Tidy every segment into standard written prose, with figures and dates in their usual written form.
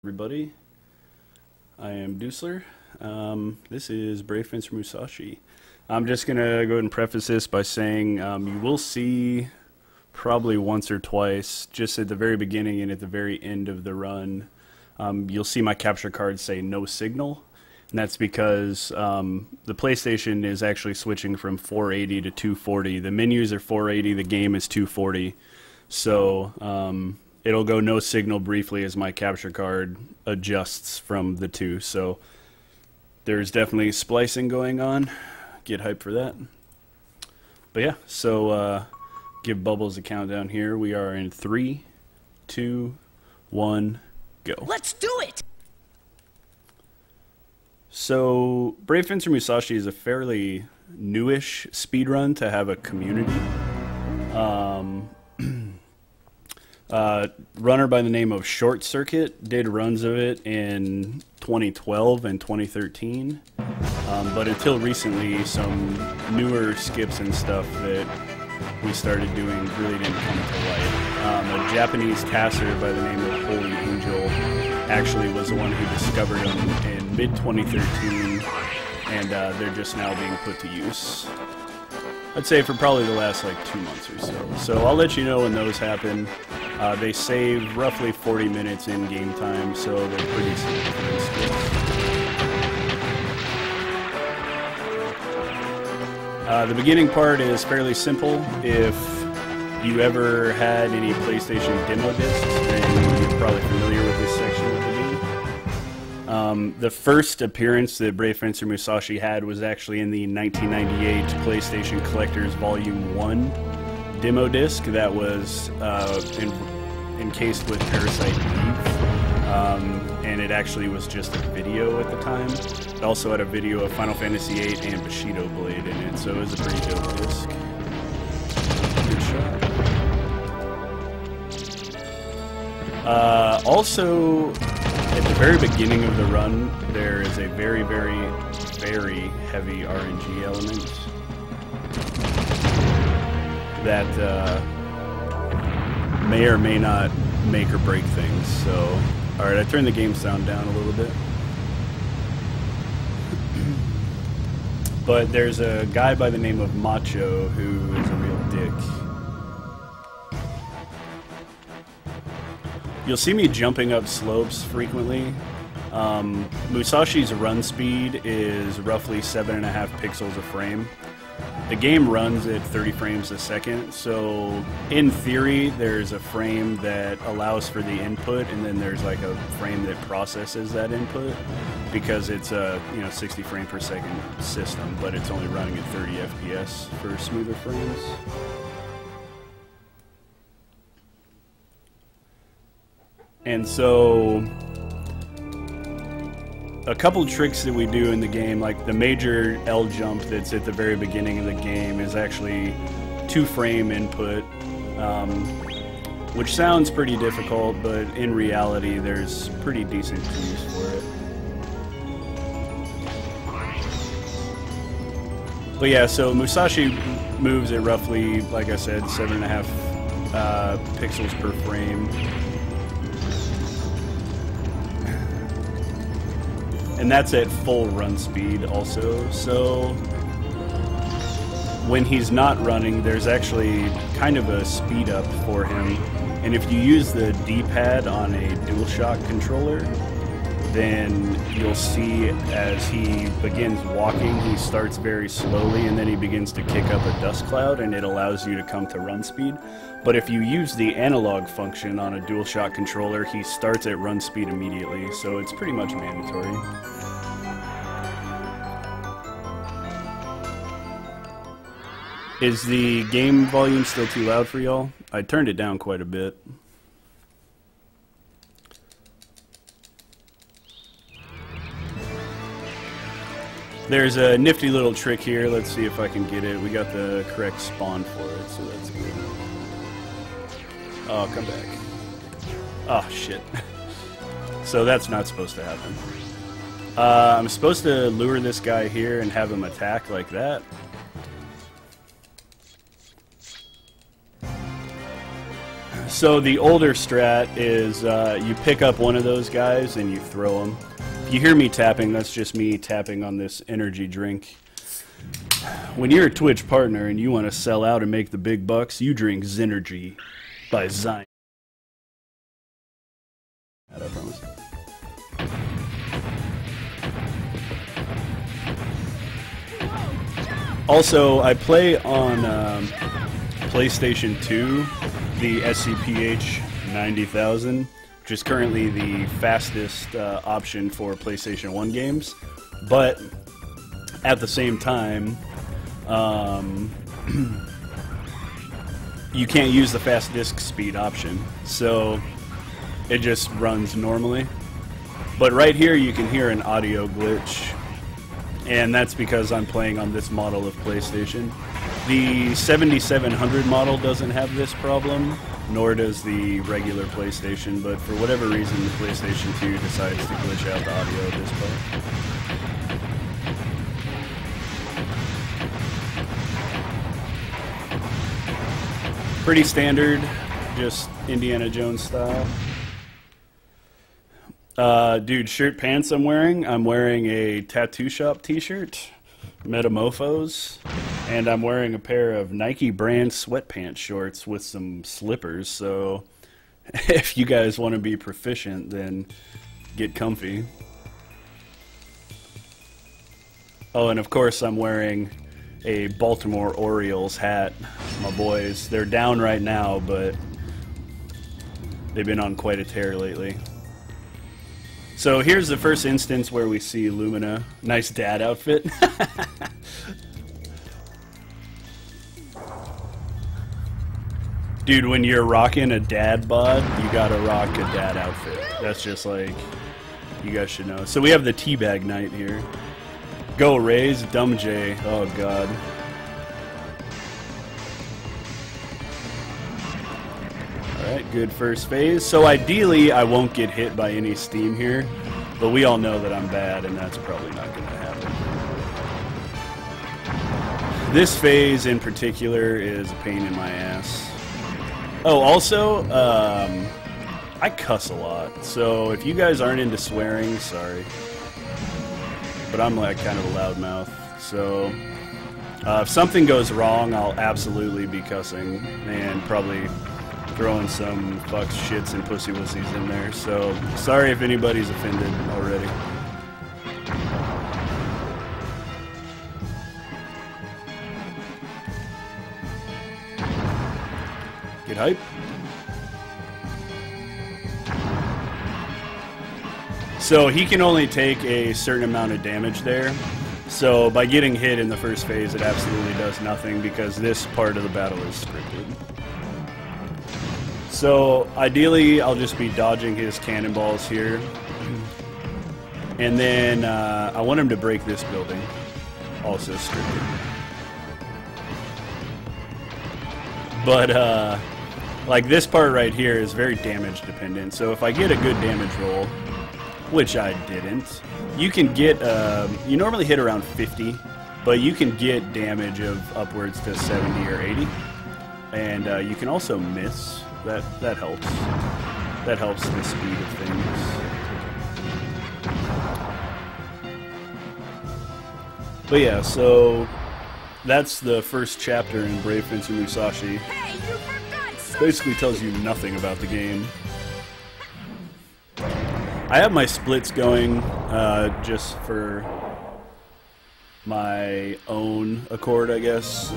Everybody, I am Deuceler. This is Brave Fencer Musashi. I'm just going to go ahead and preface this by saying you will see probably once or twice, just at the very beginning and at the very end of the run, you'll see my capture card say no signal. And that's because the PlayStation is actually switching from 480 to 240. The menus are 480, the game is 240. So it'll go no signal briefly as my capture card adjusts from the two. So there's definitely splicing going on. Get hyped for that. But yeah, so give Bubbles a countdown here. We are in 3, 2, 1, go. Let's do it! So Brave Fencer Musashi is a fairly newish speedrun to have a community. Runner by the name of Short Circuit did runs of it in 2012 and 2013, but until recently some newer skips and stuff that we started doing really didn't come to light. A Japanese tasser by the name of Holy Angel actually was the one who discovered them in mid-2013, and they're just now being put to use. I'd say for probably the last like 2 months or so. So I'll let you know when those happen. They save roughly 40 minutes in game time, so they're pretty significant skips. The beginning part is fairly simple. If you ever had any PlayStation demo discs, then you're probably familiar with this section of the game. The first appearance that Brave Fencer Musashi had was actually in the 1998 PlayStation Collector's Volume 1 demo disc that was encased with Parasite Eve. And it actually was just a video at the time. It also had a video of Final Fantasy VIII and Bushido Blade in it, so it was a pretty dope disc. Good shot. Also, at the very beginning of the run, there is a very, very, very heavy RNG element that may or may not make or break things. So, alright, I turned the game sound down a little bit. But there's a guy by the name of Macho who is a real dick. You'll see me jumping up slopes frequently. Musashi's run speed is roughly 7.5 pixels a frame. The game runs at 30 frames a second, so in theory there's a frame that allows for the input, and then there's like a frame that processes that input, because it's a 60 frame per second system, but it's only running at 30 FPS for smoother frames. And so a couple tricks that we do in the game, like the major L jump that's at the very beginning of the game is actually 2-frame input, which sounds pretty difficult, but in reality there's pretty decent cues for it. But yeah, so Musashi moves at roughly, like I said, 7.5 pixels per frame. And that's at full run speed also. So when he's not running, there's actually kind of a speed up for him. And if you use the D-pad on a DualShock controller, then you'll see as he begins walking, he starts very slowly and then he begins to kick up a dust cloud, and it allows you to come to run speed. But if you use the analog function on a DualShock controller, he starts at run speed immediately, so it's pretty much mandatory. Is the game volume still too loud for y'all? I turned it down quite a bit. There's a nifty little trick here. Let's see if I can get it. We got the correct spawn for it, so that's good. Oh, come back. Oh, shit. So that's not supposed to happen. I'm supposed to lure this guy here and have him attack like that. So the older strat is you pick up one of those guys and you throw them. If you hear me tapping, that's just me tapping on this energy drink. When you're a Twitch partner and you want to sell out and make the big bucks, you drink Zynergy by Zion. I promise. Also, I play on PlayStation 2, the SCPH 90,000, which is currently the fastest option for PlayStation 1 games. But at the same time, you can't use the fast disk speed option, so it just runs normally. But right here you can hear an audio glitch, and that's because I'm playing on this model of PlayStation. The 7700 model doesn't have this problem, nor does the regular PlayStation, but for whatever reason the PlayStation 2 decides to glitch out the audio at this point. Pretty standard, just Indiana Jones style. Dude, shirt pants I'm wearing a Tattoo Shop t-shirt, Metamorphose, and I'm wearing a pair of Nike brand sweatpants shorts with some slippers, so if you guys want to be proficient, then get comfy. Oh, and of course I'm wearing a Baltimore Orioles hat. My boys, they're down right now, but they've been on quite a tear lately. So here's the first instance where we see Lumina. Nice dad outfit. Dude, when you're rocking a dad bod, you gotta rock a dad outfit. That's just like, you guys should know. So we have the Teabag Knight here. Go Rays, Dumb J. Oh god. Alright, good first phase. So ideally I won't get hit by any steam here, but we all know that I'm bad and that's probably not going to happen. This phase in particular is a pain in my ass. Oh, also, I cuss a lot, so if you guys aren't into swearing, sorry. But I'm like kind of a loudmouth, so if something goes wrong, I'll absolutely be cussing and probably throwing some fucks, shits, and pussy wussies in there. So sorry if anybody's offended already. Get hype. So he can only take a certain amount of damage there. So by getting hit in the first phase, it absolutely does nothing because this part of the battle is scripted. So ideally, I'll just be dodging his cannonballs here. And then I want him to break this building. Also scripted. But like this part right here is very damage dependent. So if I get a good damage roll, which I didn't, you can get, you normally hit around 50, but you can get damage of upwards to 70 or 80. And you can also miss. That helps. That helps the speed of things. But yeah, so that's the first chapter in Brave Fencer Musashi. Hey, you forgot Basically tells you nothing about the game. I have my splits going just for my own accord, I guess.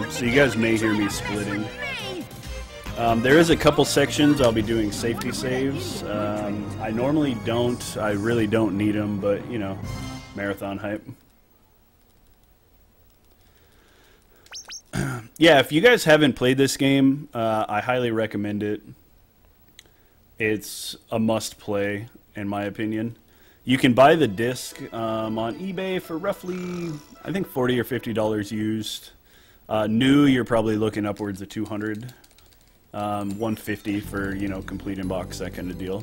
So you guys may hear me splitting. There is a couple sections I'll be doing safety saves. I normally don't. I really don't need them, but, you know, marathon hype. Yeah, if you guys haven't played this game, I highly recommend it. It's a must-play, in my opinion. You can buy the disc on eBay for roughly, I think, $40 or $50 used. New, you're probably looking upwards of $200. $150 for, you know, complete in box, that kind of deal.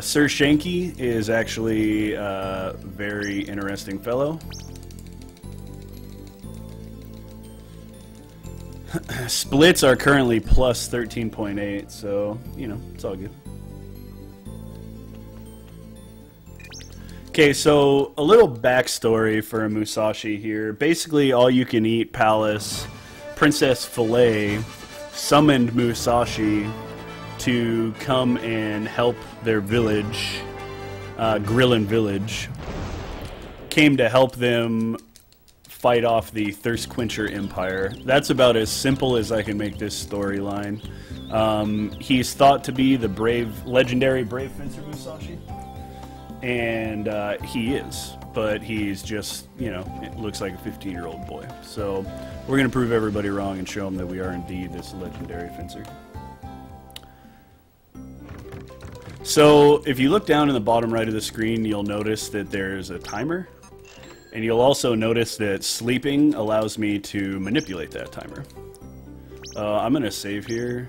Sir Shanky is actually a very interesting fellow. Splits are currently plus 13.8, so, you know, it's all good. Okay, so a little backstory for Musashi here. Basically, all-you-can-eat palace, Princess Filet summoned Musashi to come and help their village, Grillin Village. Came to help them fight off the Thirst Quencher Empire. That's about as simple as I can make this storyline. He's thought to be the legendary brave fencer Musashi. And he is, but he's just, you know, it looks like a 15-year-old boy. So we're going to prove everybody wrong and show them that we are indeed this legendary fencer. So if you look down in the bottom right of the screen, you'll notice that there's a timer. And you'll also notice that sleeping allows me to manipulate that timer. I'm going to save here.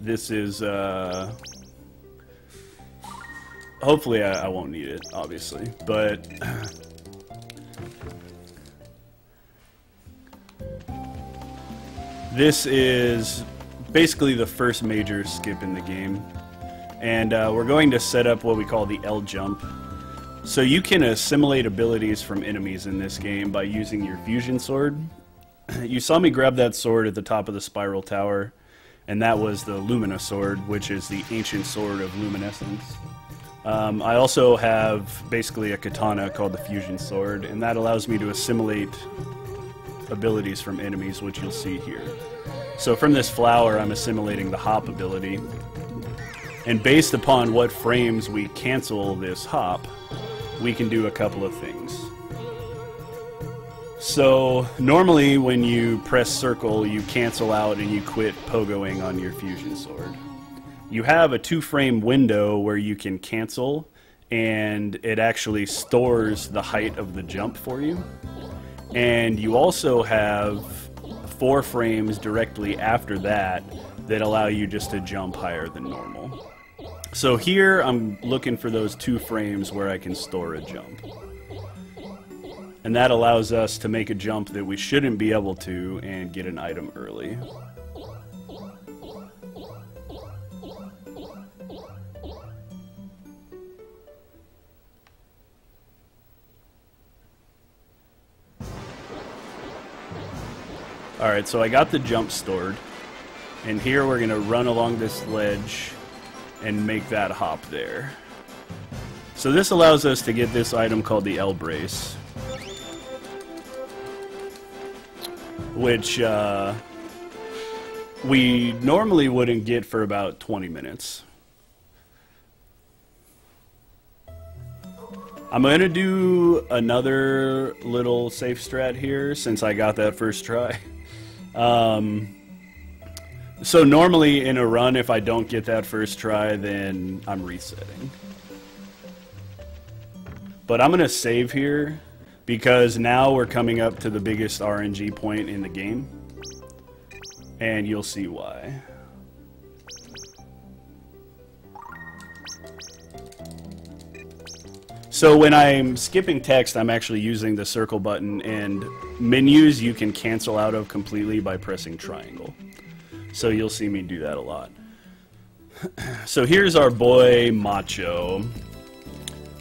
This is... hopefully I won't need it, obviously, but this is basically the first major skip in the game, and we're going to set up what we call the L jump. So you can assimilate abilities from enemies in this game by using your fusion sword. You saw me grab that sword at the top of the spiral tower, and that was the Lumina sword, which is the ancient sword of luminescence. I also have basically a katana called the Fusion Sword, and that allows me to assimilate abilities from enemies, which you'll see here. So from this flower, I'm assimilating the hop ability, and based upon what frames we cancel this hop, we can do a couple of things. So normally when you press circle, you cancel out and you quit pogoing on your Fusion Sword. You have a 2-frame window where you can cancel, and it actually stores the height of the jump for you. And you also have 4 frames directly after that that allow you just to jump higher than normal. So here I'm looking for those 2 frames where I can store a jump. And that allows us to make a jump that we shouldn't be able to and get an item early. Alright, so I got the jump stored, and here we're going to run along this ledge and make that hop there. So this allows us to get this item called the L brace, which we normally wouldn't get for about 20 minutes. I'm going to do another little safe strat here since I got that first try. So normally in a run, if I don't get that first try, then I'm resetting. But I'm going to save here because now we're coming up to the biggest RNG point in the game. And you'll see why. So when I'm skipping text, I'm actually using the circle button, and menus you can cancel out of completely by pressing triangle. So you'll see me do that a lot. So here's our boy Macho.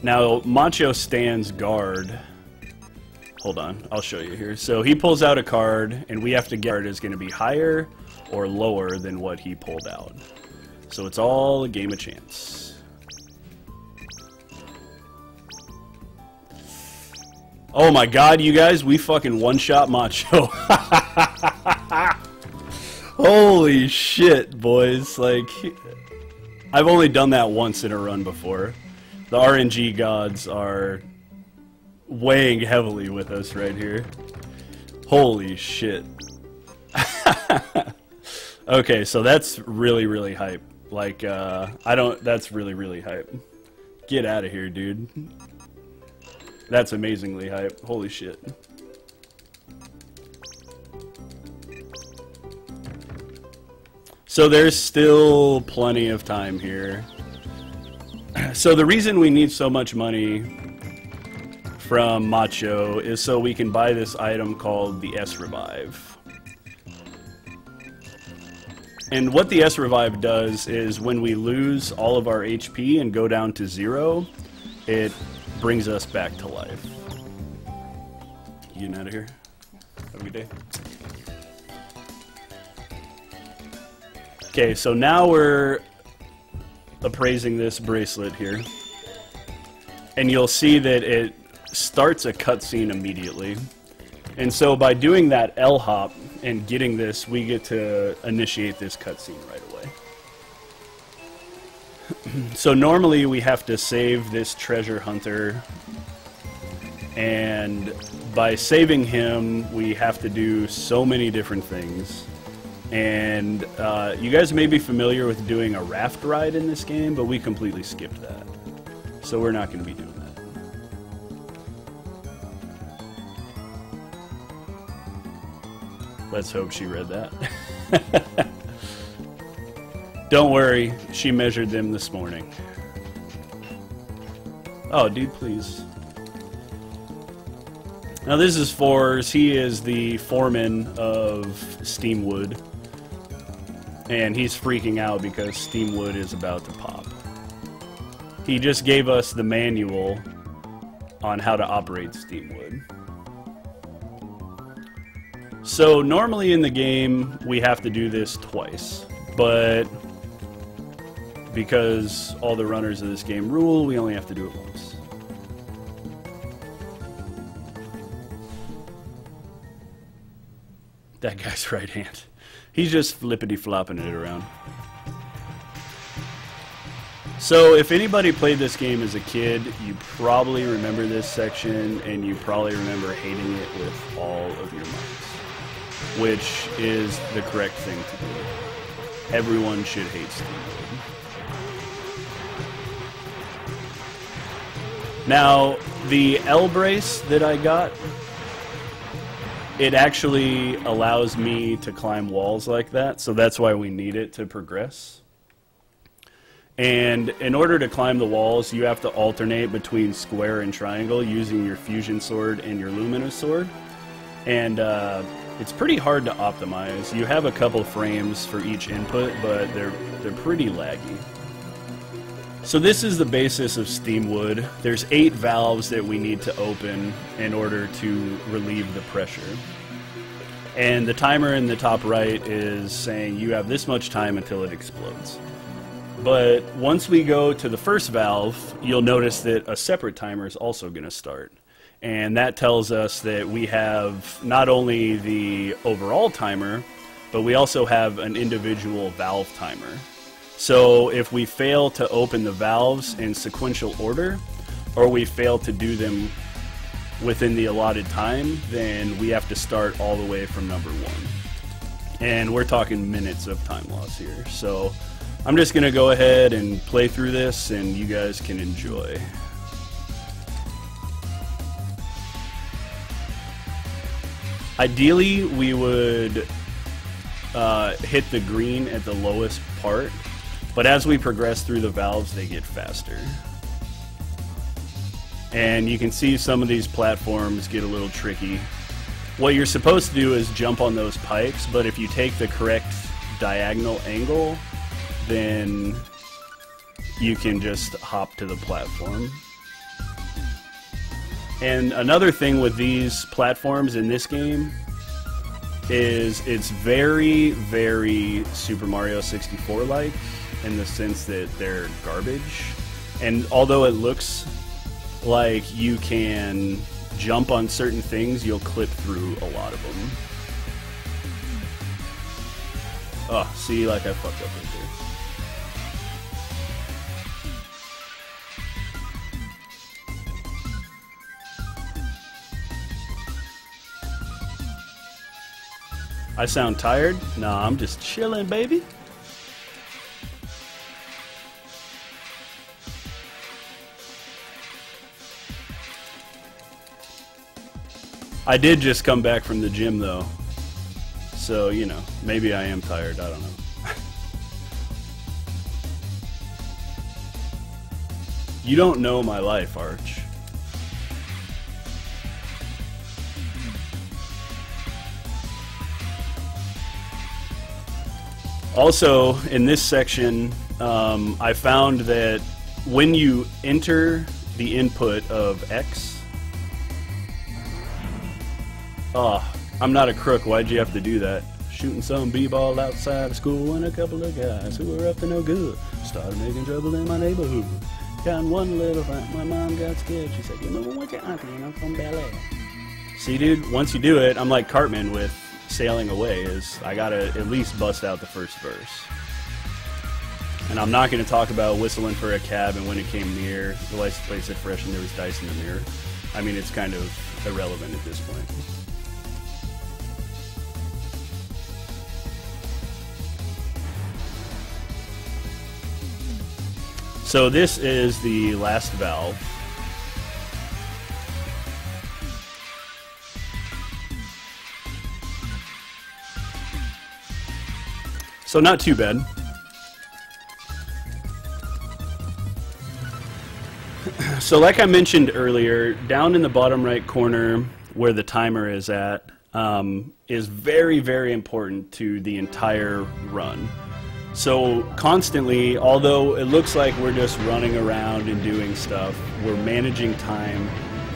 Now Macho stands guard. Hold on, I'll show you here. So he pulls out a card, and we have to guard is going to be higher or lower than what he pulled out. So it's all a game of chance. Oh my god, you guys, we fucking one-shot Macho. Holy shit, boys. Like, I've only done that once in a run before. The RNG gods are weighing heavily with us right here. Holy shit. Okay, so that's really, really hype. Like, that's really, really hype. Get out of here, dude. That's amazingly hype. Holy shit. So there's still plenty of time here. So the reason we need so much money from Macho is so we can buy this item called the S Revive. And what the S Revive does is when we lose all of our HP and go down to 0, it brings us back to life. You getting out of here? Have a good day. Okay, so now we're appraising this bracelet here. And you'll see that it starts a cutscene immediately. And so by doing that L hop and getting this, we get to initiate this cutscene right away. So normally we have to save this treasure hunter, and by saving him we have to do so many different things. And you guys may be familiar with doing a raft ride in this game, but we completely skipped that. So we're not going to be doing that. Let's hope she read that. Don't worry, she measured them this morning. Oh, dude, please. Now this is Fours. He is the foreman of Steamwood. And he's freaking out because Steamwood is about to pop. He just gave us the manual on how to operate Steamwood. So normally in the game we have to do this twice, but because all the runners of this game rule, we only have to do it once. That guy's right hand. He's just flippity-flopping it around. So if anybody played this game as a kid, you probably remember this section, and you probably remember hating it with all of your minds. Which is the correct thing to do. Everyone should hate Steamwood. Now, the L brace that I got, it actually allows me to climb walls like that, so that's why we need it to progress. And in order to climb the walls, you have to alternate between square and triangle using your fusion sword and your luminous sword. And it's pretty hard to optimize. You have a couple frames for each input, but they're pretty laggy. So this is the basis of Steamwood. There's 8 valves that we need to open in order to relieve the pressure. And the timer in the top right is saying you have this much time until it explodes. But once we go to the first valve, you'll notice that a separate timer is also going to start. And that tells us that we have not only the overall timer, but we also have an individual valve timer. So if we fail to open the valves in sequential order, or we fail to do them within the allotted time, then we have to start all the way from number 1. And we're talking minutes of time loss here. So I'm just going to go ahead and play through this, and you guys can enjoy. Ideally, we would hit the green at the lowest part, but as we progress through the valves, they get faster. And you can see some of these platforms get a little tricky. What you're supposed to do is jump on those pipes, but if you take the correct diagonal angle, then you can just hop to the platform. And another thing with these platforms in this game is it's very, very Super Mario 64-like in the sense that they're garbage. And although it looks like you can jump on certain things, you'll clip through a lot of them. Oh, see, like I fucked up right there. I sound tired? Nah, I'm just chilling, baby. I did just come back from the gym, though. So, you know, maybe I am tired. I don't know. You don't know my life, Arch. Also, in this section, I found that when you enter the input of X... Oh, I'm not a crook. Why'd you have to do that? Shooting some b-ball outside of school and a couple of guys who were up to no good started making trouble in my neighborhood. Got one little fight. My mom got scared. She said, "You're moving with your auntie and I'm from ballet." See, dude, once you do it, I'm like Cartman with Sailing Away, is I gotta at least bust out the first verse. And I'm not gonna talk about whistling for a cab and when it came near, the license plate said fresh and there was dice in the mirror. I mean, it's kind of irrelevant at this point. So this is the last valve. So not too bad. So like I mentioned earlier, down in the bottom right corner where the timer is at is very, very important to the entire run. So constantly, although it looks like we're just running around and doing stuff, we're managing time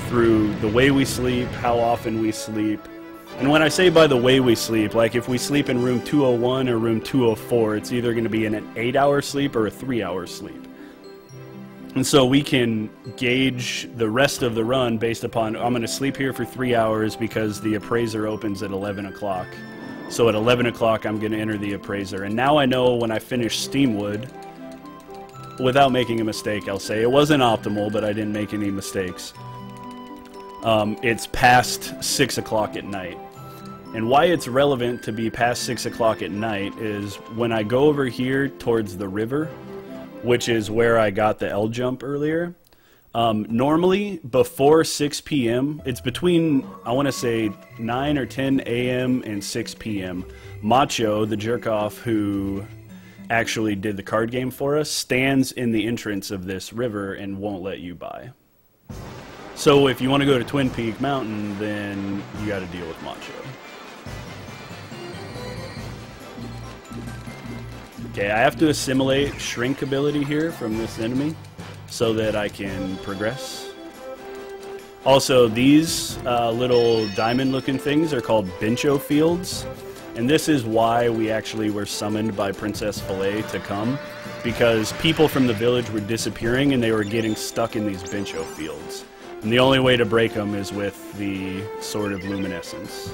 through the way we sleep, how often we sleep. And when I say by the way we sleep, like if we sleep in room 201 or room 204, it's either going to be in an 8-hour sleep or a 3-hour sleep. And so we can gauge the rest of the run based upon, I'm going to sleep here for 3 hours because the appraiser opens at 11 o'clock. So at 11 o'clock, I'm going to enter the appraiser. And now I know when I finish Steamwood, without making a mistake, I'll say it wasn't optimal, but I didn't make any mistakes. It's past 6 o'clock at night. And why it's relevant to be past 6 o'clock at night is when I go over here towards the river, which is where I got the L jump earlier. Normally, before 6 p.m., it's between, I want to say, 9 or 10 a.m. and 6 p.m. Macho, the jerk-off who actually did the card game for us, stands in the entrance of this river and won't let you by. So if you want to go to Twin Peak Mountain, then you got to deal with Macho. Okay, I have to assimilate shrink ability here from this enemy so that I can progress. Also, these little diamond-looking things are called Bencho Fields, and this is why we actually were summoned by Princess Filet to come, because people from the village were disappearing and they were getting stuck in these Bencho Fields. And the only way to break them is with the Sword of Luminescence.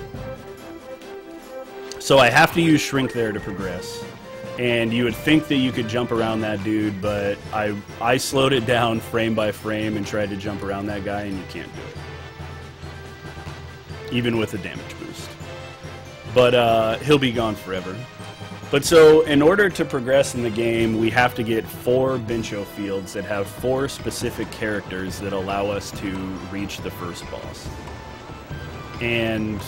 So I have to use Shrink there to progress. And you would think that you could jump around that dude, but I slowed it down frame by frame and tried to jump around that guy, and you can't do it. Even with a damage boost. But he'll be gone forever. But so, in order to progress in the game, we have to get 4 Bencho Fields that have 4 specific characters that allow us to reach the first boss. And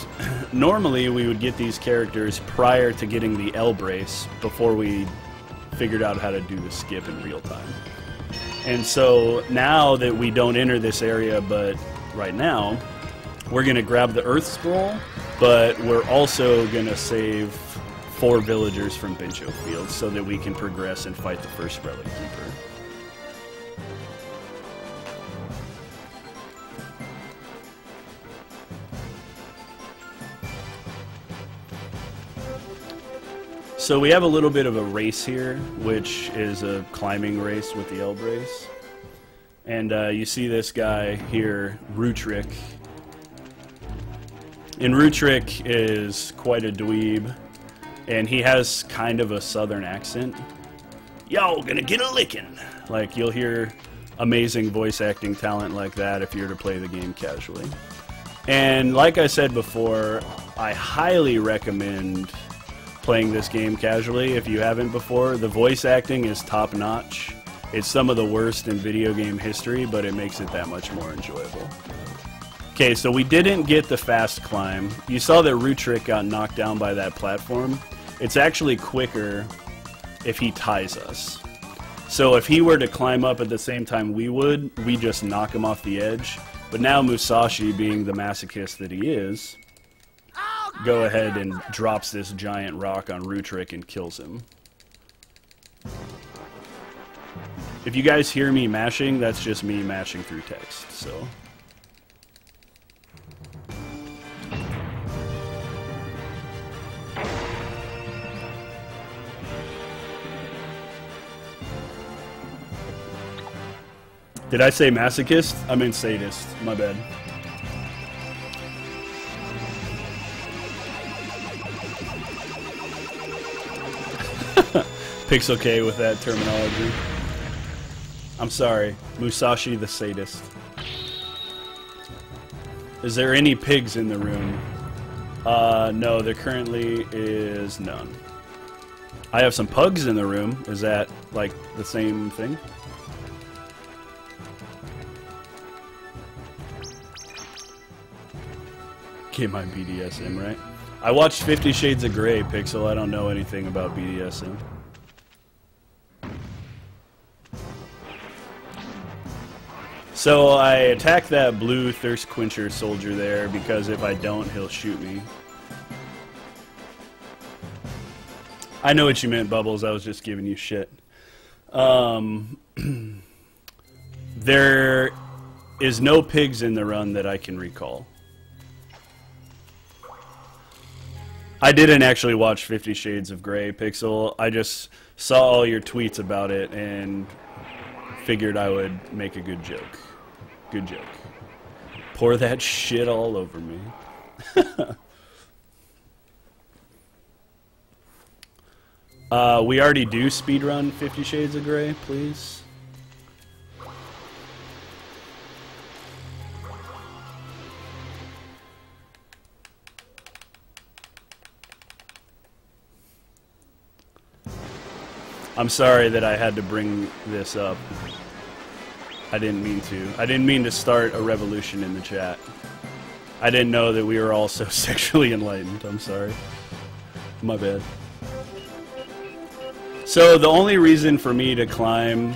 normally we would get these characters prior to getting the L brace before we figured out how to do the skip in real time. And so now that we don't enter this area, but right now, we're going to grab the Earth Scroll, but we're also going to save 4 villagers from Bencho Fields so that we can progress and fight the first Relic Keeper. So we have a little bit of a race here, which is a climbing race with the L brace. And you see this guy here, Rutrick. And Rutrick is quite a dweeb, and he has kind of a southern accent. Y'all gonna get a licking! Like, you'll hear amazing voice acting talent like that if you're to play the game casually. And like I said before, I highly recommend playing this game casually if you haven't before. The voice acting is top notch. It's some of the worst in video game history, but it makes it that much more enjoyable. Okay, so we didn't get the F.A.S.T climb. You saw that Rutrick got knocked down by that platform. It's actually quicker if he ties us. So if he were to climb up at the same time we would, we just knock him off the edge. But now Musashi, being the masochist that he is, go ahead and drops this giant rock on Rutrick and kills him. If you guys hear me mashing, that's just me mashing through text, so. Did I say masochist? I meant sadist. My bad. Pixel K with that terminology. I'm sorry. Musashi the sadist. Is there any pigs in the room? No, there currently is none. I have some pugs in the room. Is that, like, the same thing? Get my BDSM right. I watched 50 Shades of Grey, Pixel. I don't know anything about BDSM. So I attack that blue thirst quencher soldier there because if I don't, he'll shoot me. I know what you meant, Bubbles. I was just giving you shit. There is no pigs in the run that I can recall. I didn't actually watch 50 Shades of Grey, Pixel. I just saw all your tweets about it and figured I would make a good joke. Good joke. Pour that shit all over me. We already do speedrun 50 Shades of Grey, please. I'm sorry that I had to bring this up. I didn't mean to. I didn't mean to start a revolution in the chat. I didn't know that we were all so sexually enlightened. I'm sorry. My bad. So the only reason for me to climb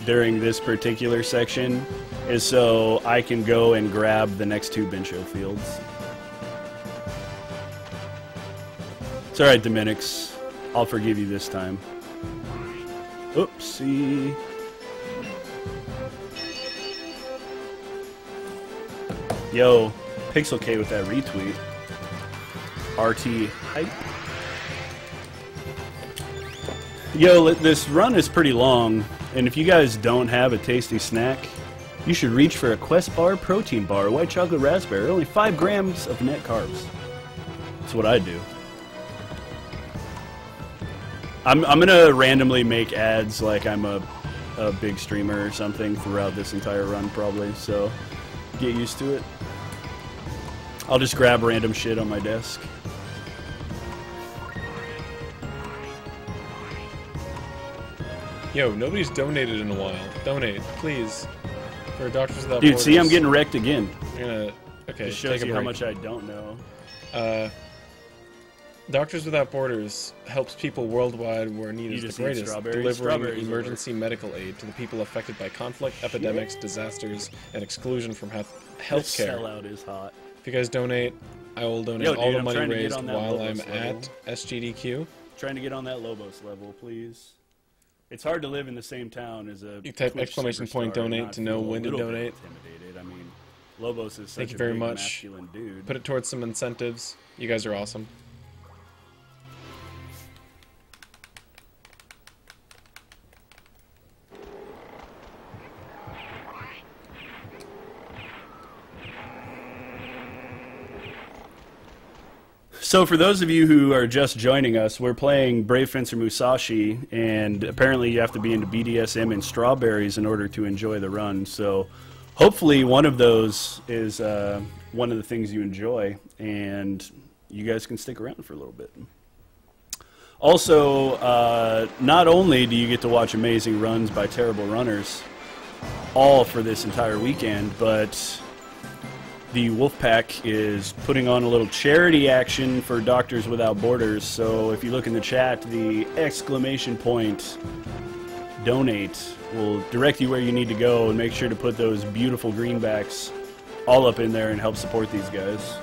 during this particular section is so I can go and grab the next 2 Bencho fields. It's alright, Dominix. I'll forgive you this time. Oopsie. Yo, Pixel K with that retweet. RT hype. Yo, this run is pretty long, and if you guys don't have a tasty snack, you should reach for a Quest bar, protein bar, white chocolate raspberry, only 5 grams of net carbs. That's what I do. I'm gonna randomly make ads like I'm a big streamer or something throughout this entire run probably, so get used to it. I'll just grab random shit on my desk. Yo, nobody's donated in a while. Donate, please. For Doctors Without Dude, Borders. see, I'm getting wrecked again. You're gonna... Okay, It shows you how much I don't know. Doctors Without Borders helps people worldwide where need is the greatest, delivering emergency medical aid to the people affected by conflict, epidemics, disasters, and exclusion from healthcare. Sellout is hot. If you guys donate, I will donate all the money raised while I'm at SGDQ. Trying to get on that Lobos level, please. It's hard to live in the same town as a You type Twitch exclamation point donate to know when to donate. I mean, Lobos is such Thank you a very big, much. masculine dude. Put it towards some incentives. You guys are awesome. So for those of you who are just joining us, we're playing Brave Fencer Musashi, and apparently you have to be into BDSM and strawberries in order to enjoy the run. So hopefully one of those is one of the things you enjoy, and you guys can stick around for a little bit. Also, not only do you get to watch amazing runs by terrible runners, all for this entire weekend, but the Wolfpack is putting on a little charity action for Doctors Without Borders. So if you look in the chat, the exclamation point donate will direct you where you need to go, and make sure to put those beautiful greenbacks all up in there and help support these guys.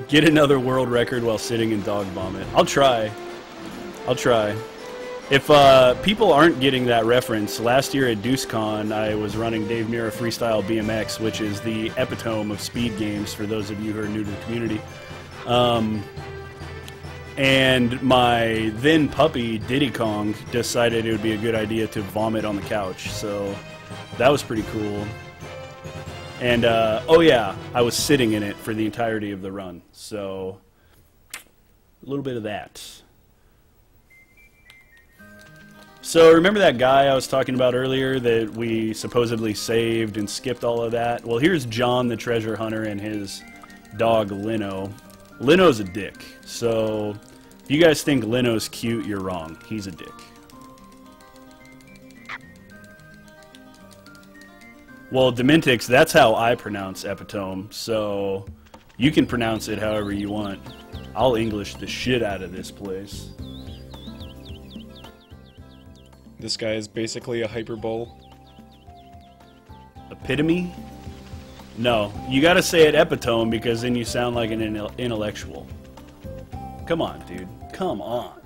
Get another world record while sitting in dog vomit. I'll try. I'll try. If people aren't getting that reference, last year at DeuceCon, I was running Dave Mirra Freestyle BMX, which is the epitome of speed games for those of you who are new to the community. And my then puppy, Diddy Kong, decided it would be a good idea to vomit on the couch. So that was pretty cool. And, oh yeah, I was sitting in it for the entirety of the run. So, a little bit of that. So, remember that guy I was talking about earlier that we supposedly saved and skipped all of that? Well, here's John the treasure hunter and his dog, Lino. Lino's a dick. So, if you guys think Lino's cute, you're wrong. He's a dick. Well, Dementix, that's how I pronounce epitome, so you can pronounce it however you want. I'll English the shit out of this place. This guy is basically a hyperbole. Epitome? No, you gotta say it epitome because then you sound like an intellectual. Come on, dude. Come on.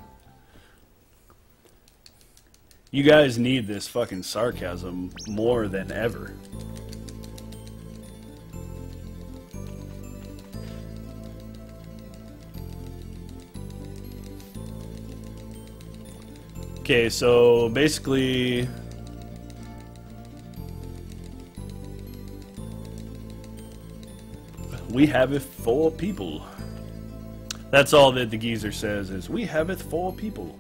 You guys need this fucking sarcasm more than ever. Okay, so basically we have it for people. That's all that the geezer says is, we have it for people.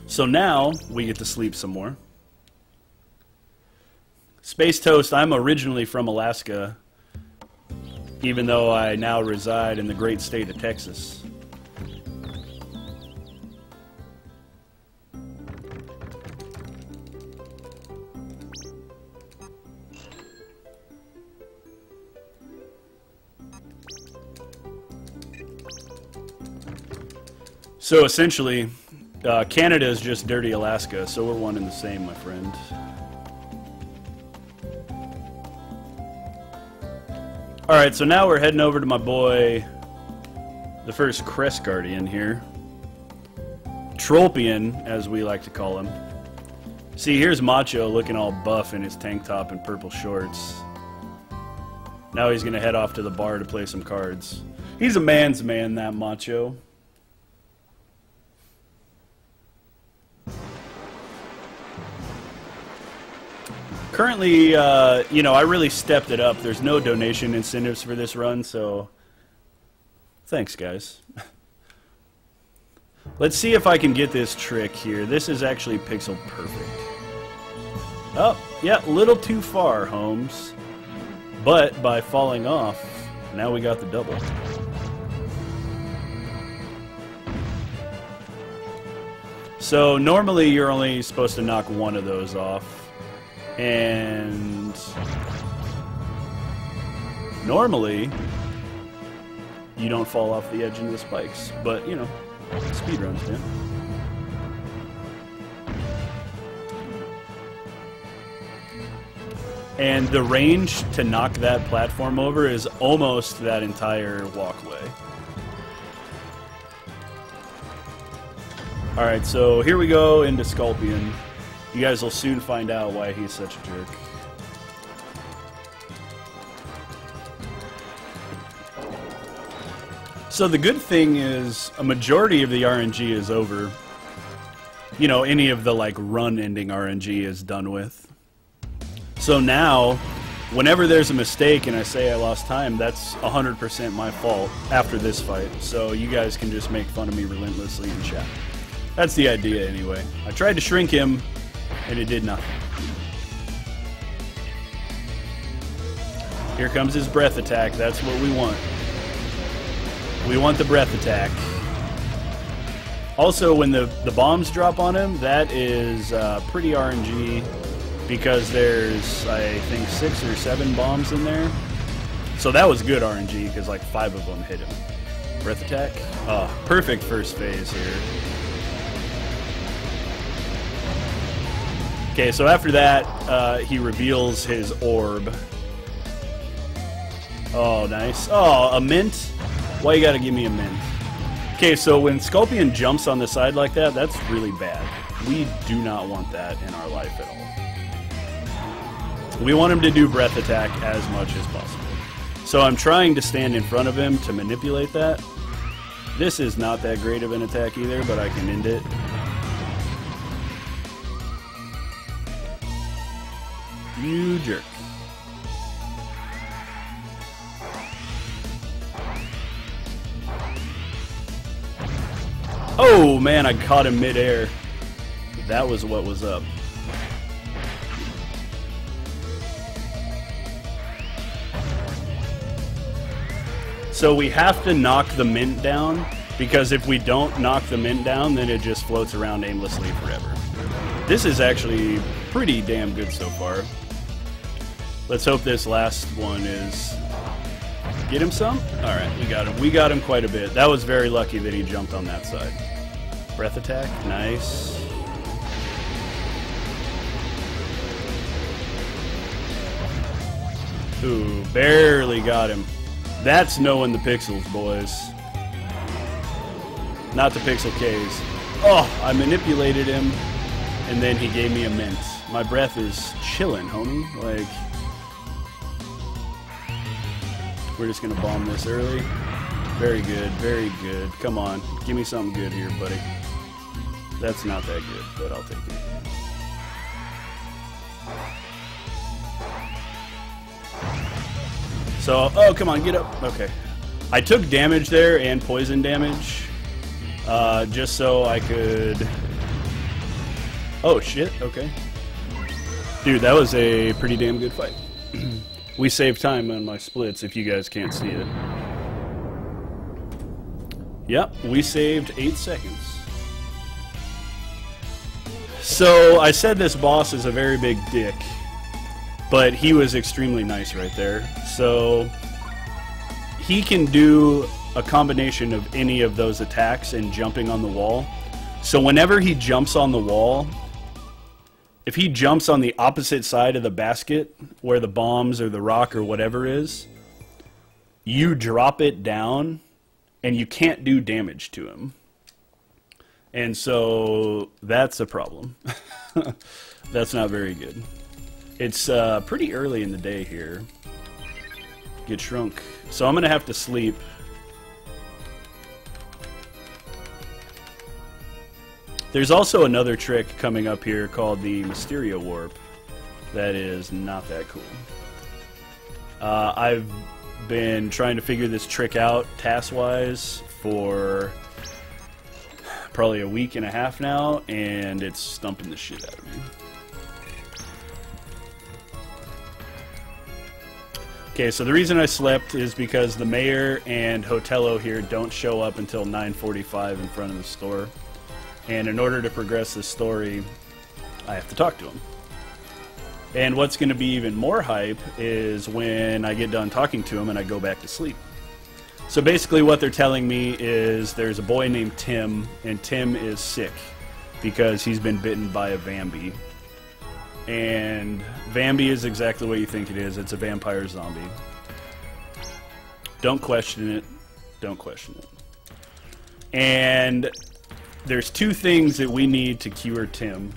So now, we get to sleep some more. Space Toast, I'm originally from Alaska, even though I now reside in the great state of Texas. So essentially, Canada is just dirty Alaska, so we're one and the same, my friend. Alright, so now we're heading over to my boy, the first Crest Guardian here. Trollpian, as we like to call him. See, here's Macho looking all buff in his tank top and purple shorts. Now he's gonna head off to the bar to play some cards. He's a man's man, that Macho. Currently, you know, I really stepped it up. There's no donation incentives for this run, so thanks, guys. Let's see if I can get this trick here. This is actually pixel perfect. Oh, yeah, a little too far, Holmes. But by falling off, now we got the double. So normally you're only supposed to knock one of those off. And normally you don't fall off the edge into the spikes, but you know, speedruns, man. And the range to knock that platform over is almost that entire walkway. Alright, so here we go into Sculpion. You guys will soon find out why he's such a jerk. So the good thing is a majority of the RNG is over. You know, any of the like run-ending RNG is done with. So now, whenever there's a mistake and I say I lost time, that's 100% my fault after this fight. So you guys can just make fun of me relentlessly in chat. That's the idea anyway. I tried to shrink him, and it did nothing. Here comes his breath attack. That's what we want. We want the breath attack. Also, when the bombs drop on him, that is pretty RNG because there's, I think, 6 or 7 bombs in there. So that was good RNG because like 5 of them hit him. Breath attack? Oh, perfect first phase here. Okay, so after that, he reveals his orb. Oh, nice. Oh, a mint? Why you gotta give me a mint? Okay, so when Scorpion jumps on the side like that, that's really bad. We do not want that in our life at all. We want him to do breath attack as much as possible. So I'm trying to stand in front of him to manipulate that. This is not that great of an attack either, but I can end it. You jerk. Oh man, I caught him midair. That was what was up. So we have to knock the mint down, because if we don't knock the mint down, then it just floats around aimlessly forever. This is actually pretty damn good so far. Let's hope this last one is... Get him some? Alright, we got him. We got him quite a bit. That was very lucky that he jumped on that side. Breath attack, nice. Ooh, barely got him. That's knowing the pixels, boys. Not the pixel Ks. Oh, I manipulated him, and then he gave me a mint. My breath is chilling, homie. Like, we're just gonna bomb this early. Very good, very good. Come on, give me something good here, buddy. That's not that good, but I'll take it. So, oh, come on, get up. Okay. I took damage there and poison damage, just so I could... Oh, shit, okay. Dude, that was a pretty damn good fight. We saved time on my splits, if you guys can't see it. Yep, we saved 8 seconds. So, I said this boss is a very big dick, but he was extremely nice right there. So, he can do a combination of any of those attacks and jumping on the wall. So whenever he jumps on the wall, if he jumps on the opposite side of the basket, where the bombs or the rock or whatever is, you drop it down, and you can't do damage to him. And so, that's a problem. That's not very good. It's pretty early in the day here. Get shrunk. So I'm going to have to sleep. There's also another trick coming up here called the Mysterio Warp. That is not that cool. I've been trying to figure this trick out task-wise for probably a week and a half now, and it's stumping the shit out of me. Okay, so the reason I slept is because the mayor and Hotello here don't show up until 9:45 in front of the store. And in order to progress the story, I have to talk to them. And what's going to be even more hype is when I get done talking to them and I go back to sleep. So basically what they're telling me is there's a boy named Tim, and Tim is sick because he's been bitten by a Vambi. And Vambi is exactly what you think it is. It's a vampire zombie. Don't question it. Don't question it. And there's 2 things that we need to cure Tim.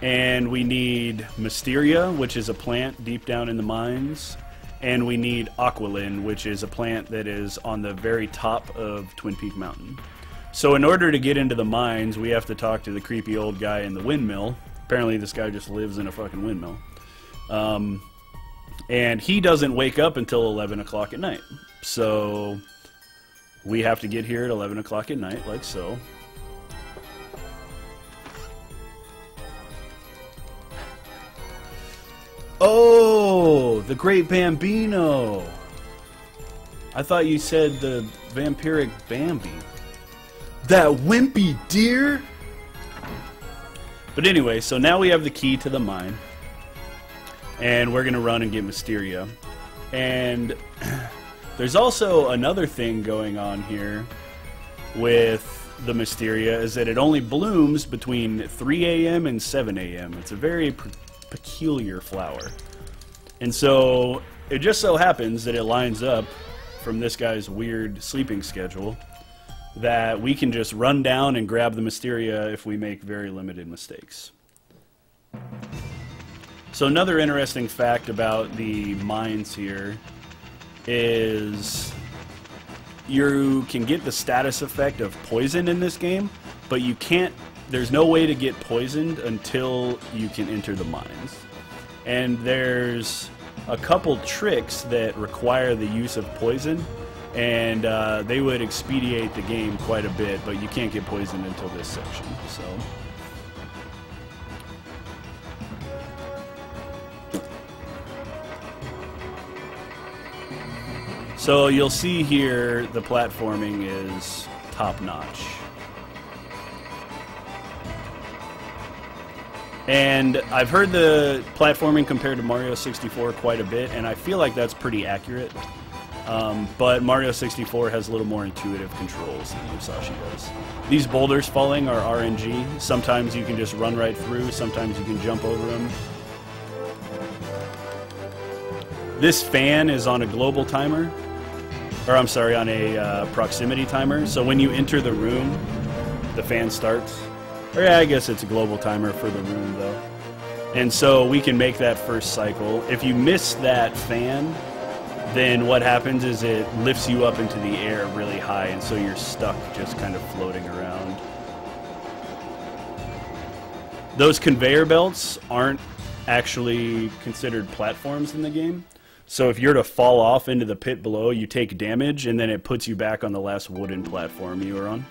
And we need Mysteria, which is a plant deep down in the mines. And we need Aqualin, which is a plant that is on the very top of Twin Peak Mountain. So in order to get into the mines, we have to talk to the creepy old guy in the windmill. Apparently this guy just lives in a fucking windmill. And he doesn't wake up until 11 o'clock at night. So we have to get here at 11 o'clock at night, like so. Oh, the Great Bambino. I thought you said the vampiric Bambi. That wimpy deer? But anyway, so now we have the key to the mine. And we're going to run and get Mysteria. And there's also another thing going on here with the Mysteria, is that it only blooms between 3 a.m. and 7 a.m. It's a very peculiar flower. And so it just so happens that it lines up from this guy's weird sleeping schedule that we can just run down and grab the Mysteria if we make very limited mistakes. So another interesting fact about the mines here is you can get the status effect of poison in this game, but you can't, there's no way to get poisoned until you can enter the mines. And there's a couple tricks that require the use of poison, and they would expedite the game quite a bit, but you can't get poisoned until this section. So you'll see here the platforming is top-notch. And I've heard the platforming compared to Mario 64 quite a bit, and I feel like that's pretty accurate. But Mario 64 has a little more intuitive controls than Musashi does. These boulders falling are RNG. Sometimes you can just run right through, sometimes you can jump over them. This fan is on a global timer. Or I'm sorry, on a proximity timer. So when you enter the room, the fan starts. Or yeah, I guess it's a global timer for the room though. And so we can make that first cycle. If you miss that fan, then what happens is it lifts you up into the air really high, and so you're stuck just kind of floating around. Those conveyor belts aren't actually considered platforms in the game. So if you're to fall off into the pit below, you take damage, and then it puts you back on the last wooden platform you were on.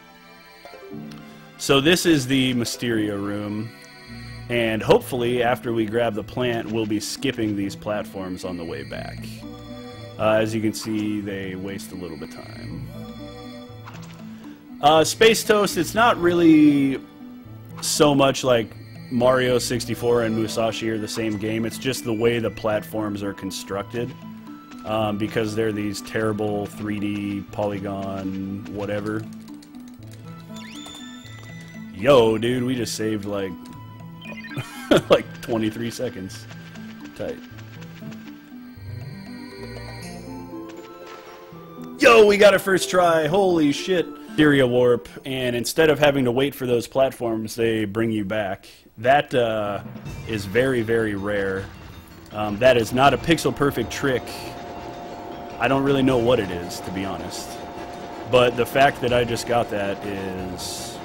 So this is the Mysteria room, and hopefully after we grab the plant, we'll be skipping these platforms on the way back. As you can see, they waste a little bit of time. Space Toast, it's not really so much like Mario 64 and Musashi are the same game. It's just the way the platforms are constructed, because they're these terrible 3D polygon whatever. Yo, dude, we just saved like like 23 seconds. Tight. Yo, we got it first try. Holy shit. Mysteria warp, and instead of having to wait for those platforms, they bring you back. That is very, very rare. That is not a pixel-perfect trick. I don't really know what it is, to be honest. But the fact that I just got that is...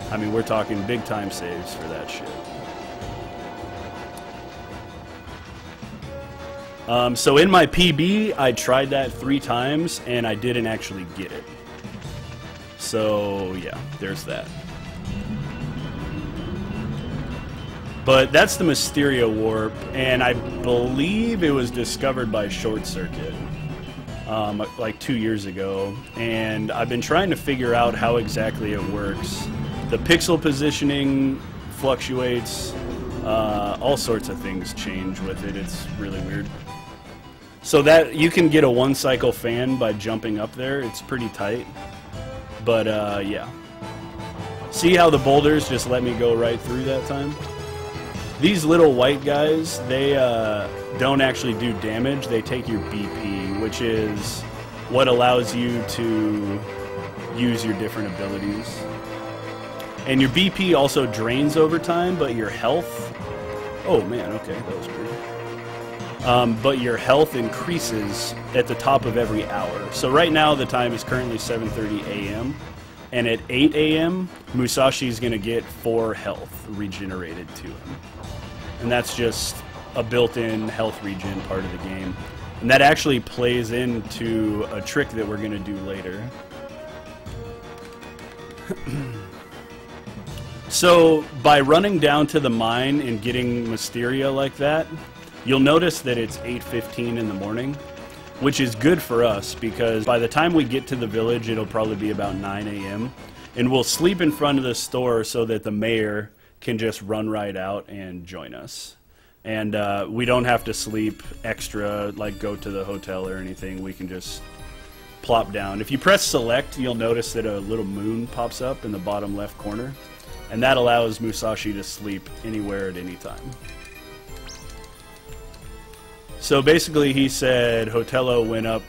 I mean, we're talking big-time saves for that shit. So in my PB, I tried that 3 times, and I didn't actually get it. So, yeah, there's that. But that's the Mysteria warp, and I believe it was discovered by Short Circuit like 2 years ago, and I've been trying to figure out how exactly it works. The pixel positioning fluctuates, all sorts of things change with it. It's really weird. So that you can get a 1-cycle fan by jumping up there. It's pretty tight. But, yeah. See how the boulders just let me go right through that time? These little white guys, they don't actually do damage. They take your BP, which is what allows you to use your different abilities. And your BP also drains over time, but your health... Oh, man, okay, that was weird. But your health increases at the top of every hour. So right now the time is currently 7:30 a.m. And at 8 a.m., Musashi is going to get 4 health regenerated to him. And that's just a built-in health regen part of the game. And that actually plays into a trick that we're going to do later. So by running down to the mine and getting Mysteria like that, you'll notice that it's 8:15 in the morning, which is good for us because by the time we get to the village, it'll probably be about 9 a.m. And we'll sleep in front of the store so that the mayor can just run right out and join us. And we don't have to sleep extra, like go to the hotel or anything. We can just plop down. If you press select, you'll notice that a little moon pops up in the bottom left corner. And that allows Musashi to sleep anywhere at any time. So basically he said Hotello went up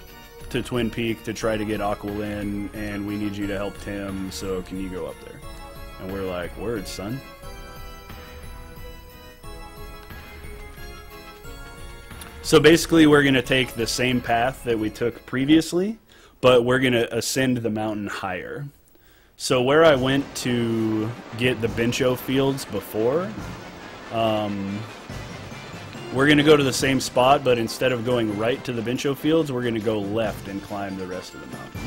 to Twin Peak to try to get Aqualin, and we need you to help Tim, so can you go up there? And we're like, word, son. So basically we're going to take the same path that we took previously, but we're going to ascend the mountain higher. So where I went to get the Bincho fields before, we're going to go to the same spot, but instead of going right to the Bincho fields, we're going to go left and climb the rest of the mountain.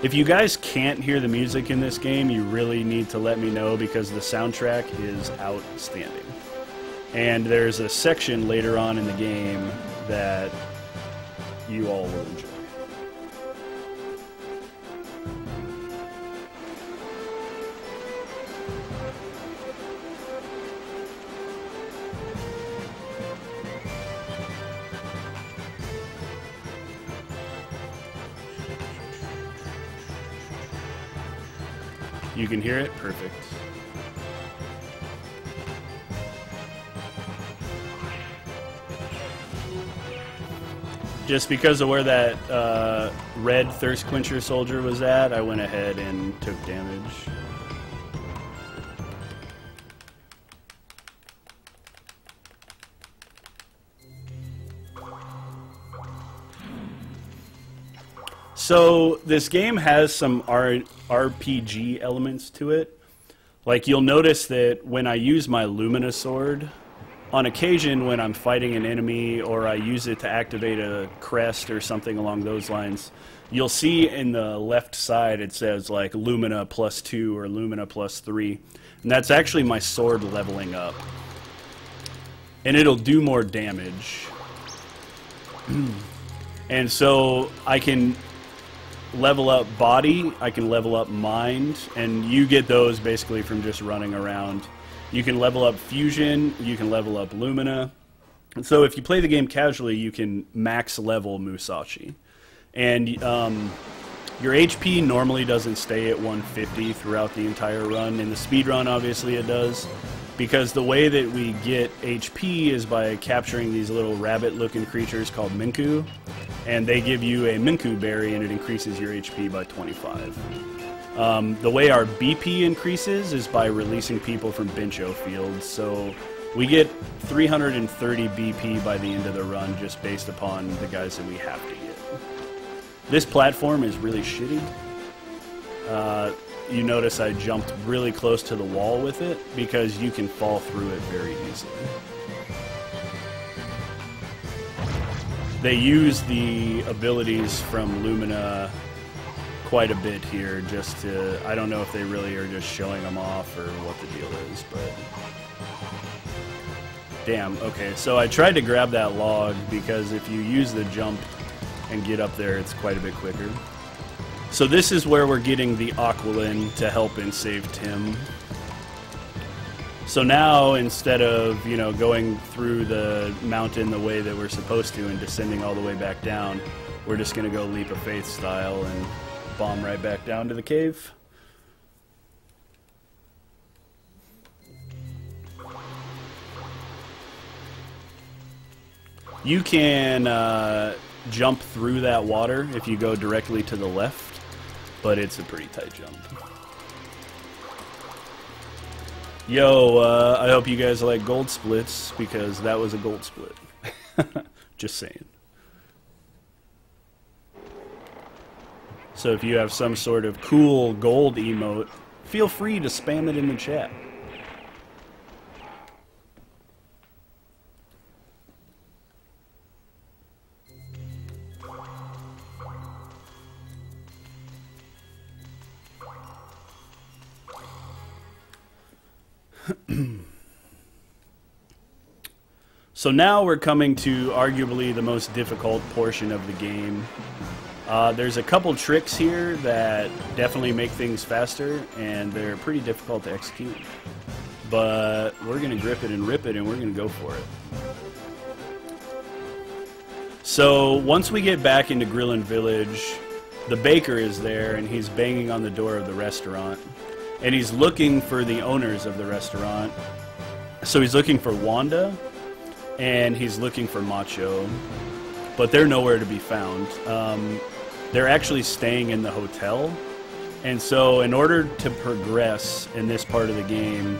If you guys can't hear the music in this game, you really need to let me know, because the soundtrack is outstanding. And there's a section later on in the game that you all will enjoy. You can hear it? Perfect. Just because of where that red Thirst Quencher soldier was at, I went ahead and took damage. So this game has some RPG elements to it. Like, you'll notice that when I use my Lumina sword, on occasion when I'm fighting an enemy or I use it to activate a crest or something along those lines, you'll see in the left side it says like Lumina +2 or Lumina +3, and that's actually my sword leveling up. And it'll do more damage. And so I can level up body, I can level up mind, and you get those basically from just running around. You can level up fusion, you can level up Lumina. And so if you play the game casually, you can max level Musashi. And your HP normally doesn't stay at 150 throughout the entire run. In the speed run, obviously it does, because the way that we get HP is by capturing these little rabbit-looking creatures called Minku, and they give you a Minku berry and it increases your HP by 25. The way our BP increases is by releasing people from Bincho fields, so we get 330 BP by the end of the run just based upon the guys that we have to get. This platform is really shitty. You notice I jumped really close to the wall with it because you can fall through it very easily. They use the abilities from Lumina quite a bit here, just to, I don't know if they really are just showing them off or what the deal is, but damn. Okay, so I tried to grab that log because if you use the jump and get up there, it's quite a bit quicker. So this is where we're getting the Aqualin to help and save Tim. So now, instead of, you know, going through the mountain the way that we're supposed to and descending all the way back down, we're just going to go Leap of Faith style and bomb right back down to the cave. You can jump through that water if you go directly to the left, but it's a pretty tight jump. Yo, I hope you guys like gold splits, because that was a gold split. Just saying. So if you have some sort of cool gold emote, feel free to spam it in the chat. So now we're coming to arguably the most difficult portion of the game. There's a couple tricks here that definitely make things faster, and they're pretty difficult to execute. But we're going to grip it and rip it, and we're going to go for it. So once we get back into Grillin' Village, the baker is there, and he's banging on the door of the restaurant. And he's looking for the owners of the restaurant. So he's looking for Wanda. and he's looking for Macho, but they're nowhere to be found. They're actually staying in the hotel, and so in order to progress in this part of the game,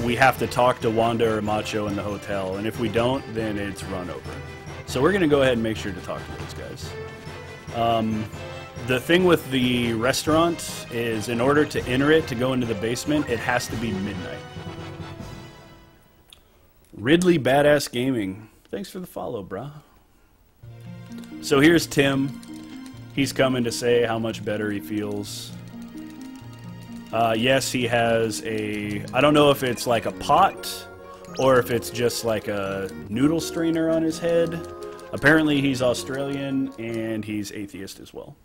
we have to talk to Wanda or Macho in the hotel, and if we don't, then it's run over. So we're going to go ahead and make sure to talk to those guys. The thing with the restaurant is in order to enter it, to go into the basement, it has to be midnight. Ridley Badass Gaming. Thanks for the follow, brah. So here's Tim. He's coming to say how much better he feels. Yes, he has a... I don't know if it's like a pot or if it's just like a noodle strainer on his head. Apparently he's Australian and he's atheist as well.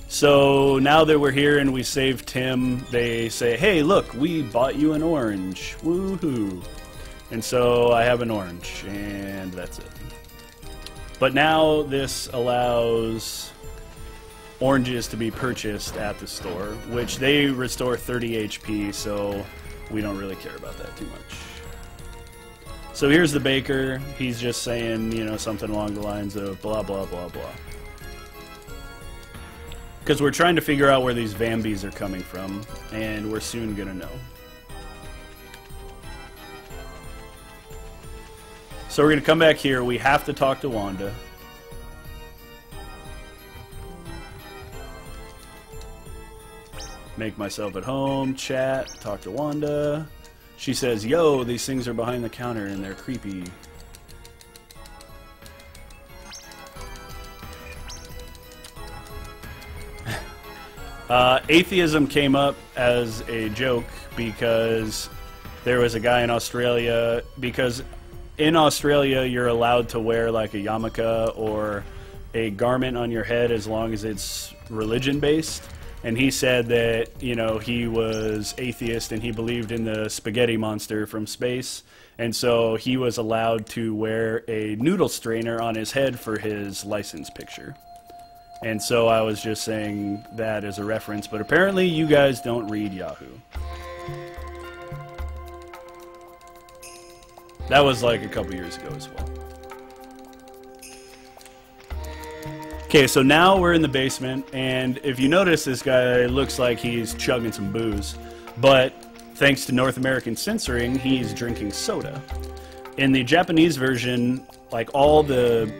So now that we're here and we saved Tim, they say, hey, look, we bought you an orange. Woohoo. And so I have an orange, and that's it. But now this allows oranges to be purchased at the store, which they restore 30 HP, so we don't really care about that too much. So here's the baker. He's just saying, you know, something along the lines of blah, blah, blah, blah. Because we're trying to figure out where these Vambies are coming from, and we're soon going to know. So we're going to come back here. We have to talk to Wanda. Make myself at home, chat, talk to Wanda. She says, yo, these things are behind the counter and they're creepy. Atheism came up as a joke because there was a guy in Australia, because in Australia you're allowed to wear like a yarmulke or a garment on your head as long as it's religion based, and he said that, you know, he was atheist and he believed in the spaghetti monster from space, and so he was allowed to wear a noodle strainer on his head for his license picture. And so I was just saying that as a reference, but apparently you guys don't read Yahoo. That was like a couple years ago as well. Okay, so now we're in the basement, and if you notice, this guy looks like he's chugging some booze, but thanks to North American censoring, he's drinking soda. In the Japanese version, like all the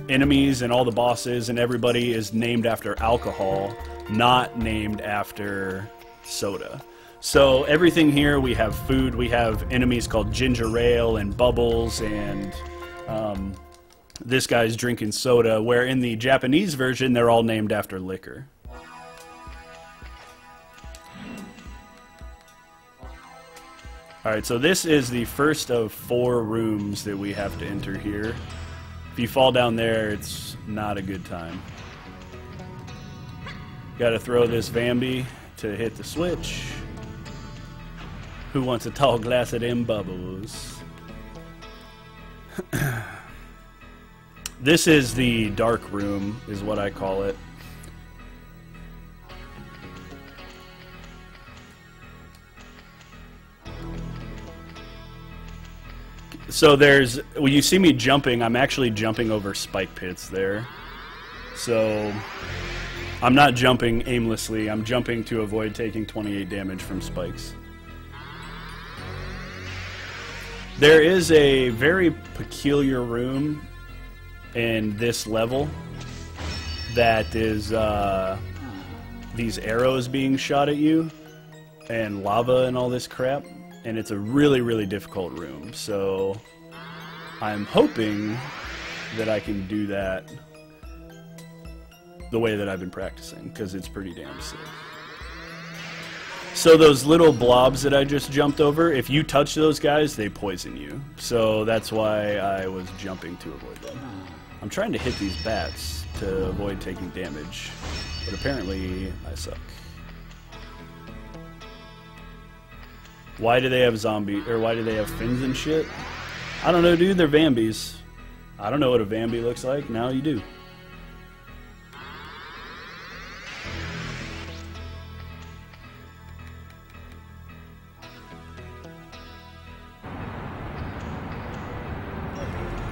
enemies and all the bosses and everybody is named after alcohol, not named after soda. So everything here, we have food, we have enemies called ginger ale and bubbles, and this guy's drinking soda, where in the Japanese version they're all named after liquor. Alright, so this is the first of 4 rooms that we have to enter here. If you fall down there, it's not a good time. Gotta throw this Vambi to hit the switch. Who wants a tall glass of them bubbles? This is the dark room, is what I call it. So there's, when you see me jumping, I'm actually jumping over spike pits there. So I'm not jumping aimlessly, I'm jumping to avoid taking 28 damage from spikes. There is a very peculiar room in this level that is these arrows being shot at you and lava and all this crap. And it's a really, really difficult room, so I'm hoping that I can do that the way that I've been practicing, because it's pretty damn sick. So those little blobs that I just jumped over, if you touch those guys, they poison you. So that's why I was jumping to avoid them. I'm trying to hit these bats to avoid taking damage, but apparently I suck. Why do they have zombie, or why do they have fins and shit? I don't know, dude, they're Vambies. I don't know what a Vambi looks like, now you do.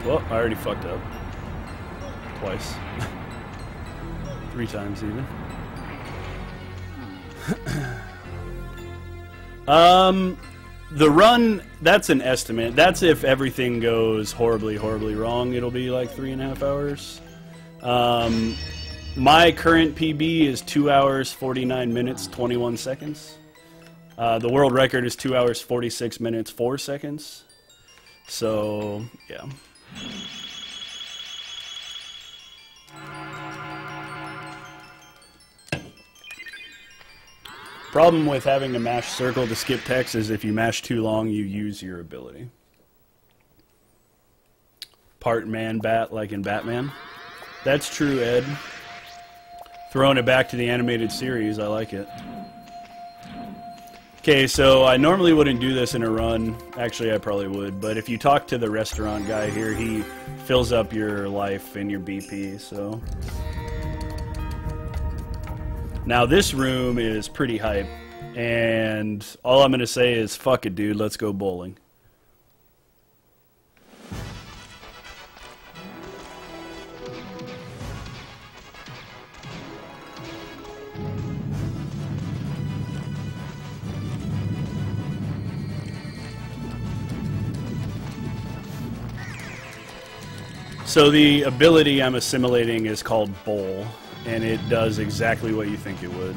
Well, I already fucked up. Twice. 3 times even. The run, that's an estimate. That's if everything goes horribly, horribly wrong. It'll be like 3.5 hours. My current PB is 2 hours, 49 minutes, 21 seconds. The world record is 2 hours, 46 minutes, 4 seconds. So, yeah. Problem with having to mash circle to skip text is if you mash too long, you use your ability. Part man bat like in Batman. That's true, Ed. Throwing it back to the animated series, I like it. Okay, so I normally wouldn't do this in a run. Actually, I probably would. But if you talk to the restaurant guy here, he fills up your life and your BP, so... Now, this room is pretty hype. And all I'm going to say is, fuck it, dude, let's go bowling. So the ability I'm assimilating is called Bowl, and it does exactly what you think it would.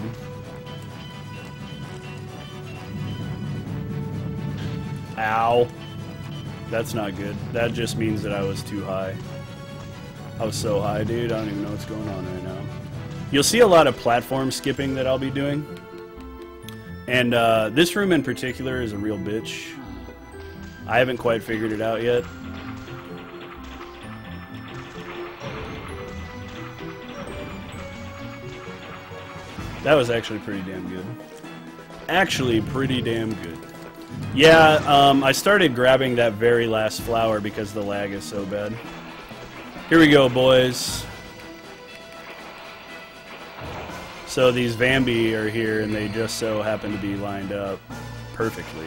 Ow. That's not good. That just means that I was too high. I was so high, dude, I don't even know what's going on right now. You'll see a lot of platform skipping that I'll be doing. And this room in particular is a real bitch. I haven't quite figured it out yet. That was actually pretty damn good. Actually pretty damn good. Yeah, I started grabbing that very last flower because the lag is so bad. Here we go, boys. So these Vambi are here, and they just so happen to be lined up perfectly.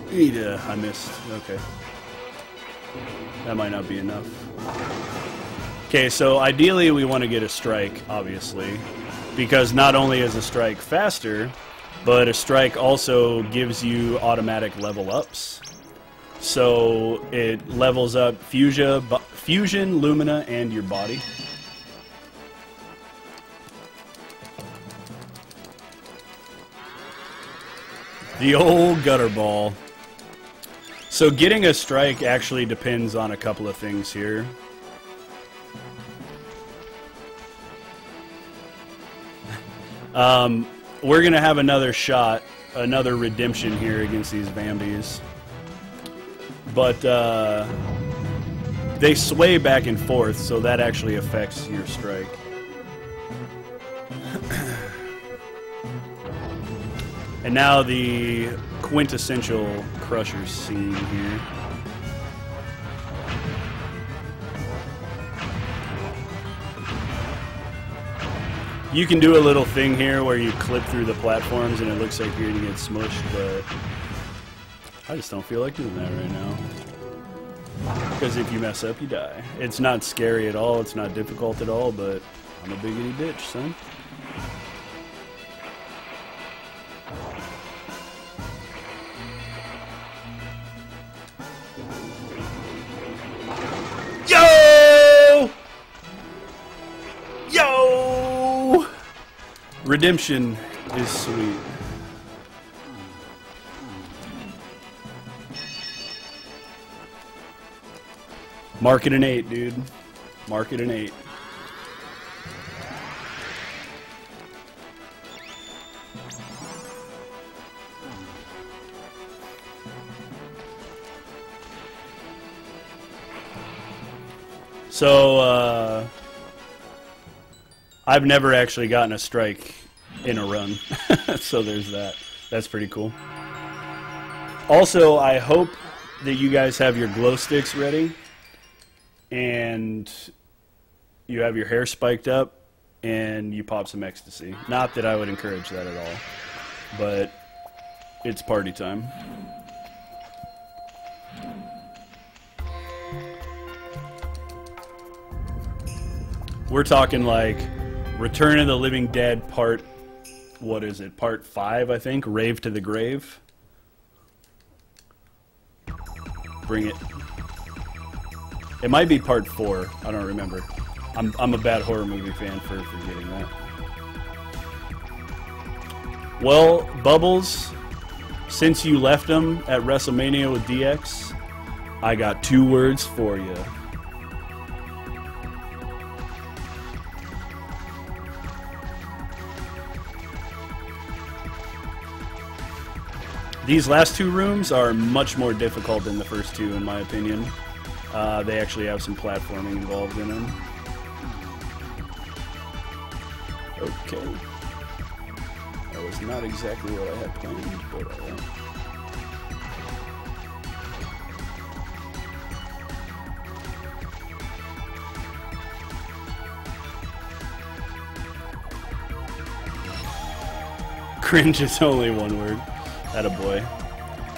I missed. Okay. That might not be enough. Okay, so ideally we want to get a strike, obviously, because not only is a strike faster, but a strike also gives you automatic level ups. So it levels up Fusion, Lumina, and your body. The old gutter ball. So getting a strike actually depends on a couple of things here. We're going to have another shot, another redemption here against these Vambis. But they sway back and forth, so that actually affects your strike. And now the quintessential Crusher scene here. You can do a little thing here where you clip through the platforms and it looks like you're going to get smushed, but I just don't feel like doing that right now. Because if you mess up, you die. It's not scary at all, it's not difficult at all, but I'm a biggity bitch, son. Yo! Yo! Redemption is sweet. Mark it an 8, dude. Mark it an 8. So, I've never actually gotten a strike in a run. So there's that. That's pretty cool. Also, I hope that you guys have your glow sticks ready. And you have your hair spiked up, and you pop some ecstasy. Not that I would encourage that at all, but it's party time. We're talking like Return of the Living Dead part, what is it, part 5, I think? Rave to the Grave. Bring it. It might be part 4, I don't remember. I'm a bad horror movie fan for forgetting that. Well, Bubbles, since you left them at WrestleMania with DX, I got 2 words for you. These last 2 rooms are much more difficult than the first 2, in my opinion. They actually have some platforming involved in them. Okay. That was not exactly what I had planned, but alright. Cringe is only 1 word. Attaboy.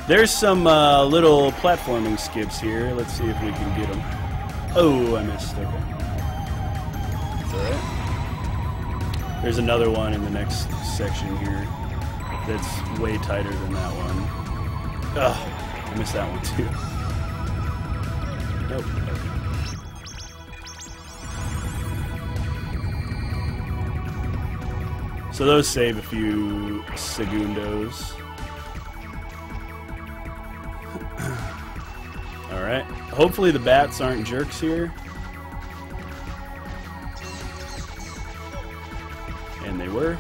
There's some little platforming skips here. Let's see if we can get them. Oh, I missed. Okay. It's alright. There's another one in the next section here that's way tighter than that one. Ugh, I missed that one too. Nope. Okay. So those save a few segundos. Alright. Hopefully the bats aren't jerks here. And they were.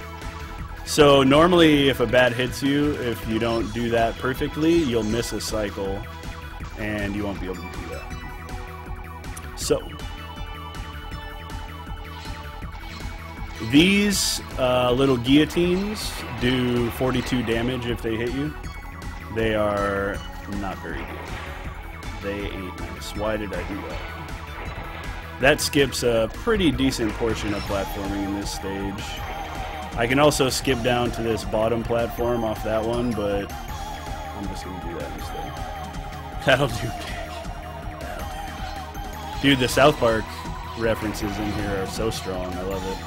So normally if a bat hits you, if you don't do that perfectly, you'll miss a cycle and you won't be able to do that. So these little guillotines do 42 damage if they hit you. They are not very good. They ain't nice. Why did I do that? That skips a pretty decent portion of platforming in this stage. I can also skip down to this bottom platform off that one, but I'm just going to do that instead. That'll do big. That'll do. Dude, the South Park references in here are so strong. I love it.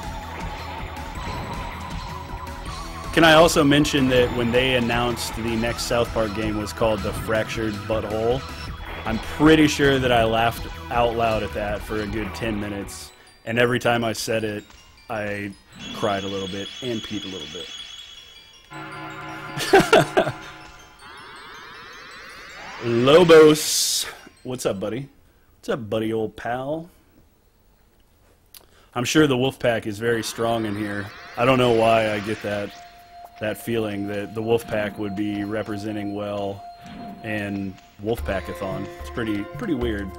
Can I also mention that when they announced the next South Park game was called The Fractured Butthole, I'm pretty sure that I laughed out loud at that for a good 10 minutes, and every time I said it, I cried a little bit and peed a little bit. Lobos. What's up, buddy? What's up, buddy, old pal? I'm sure the Wolfpack is very strong in here. I don't know why I get that feeling that the Wolfpack would be representing well in WOLFPACKATHON. It's pretty weird.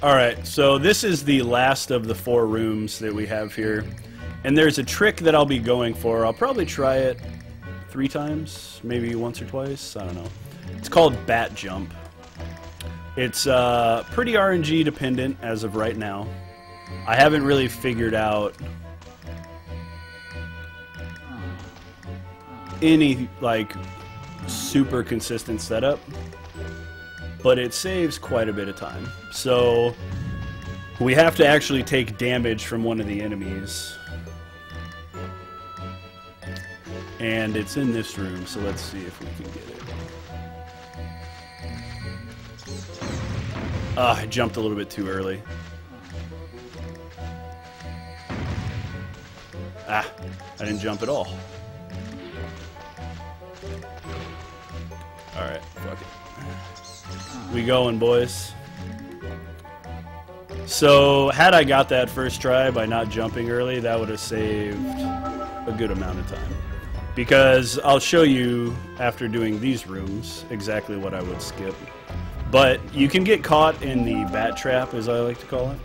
Alright, so this is the last of the 4 rooms that we have here. And there's a trick that I'll be going for. I'll probably try it 3 times, maybe once or twice, I don't know. It's called Bat Jump. It's pretty RNG dependent as of right now. I haven't really figured out any like super consistent setup, but it saves quite a bit of time. So we have to actually take damage from one of the enemies. And it's in this room, so let's see if we can get it. I jumped a little bit too early. I didn't jump at all. Alright, fuck it. We going, boys. So, had I got that first try by not jumping early, that would have saved a good amount of time. Because I'll show you, after doing these rooms, exactly what I would skip. But you can get caught in the bat trap, as I like to call it.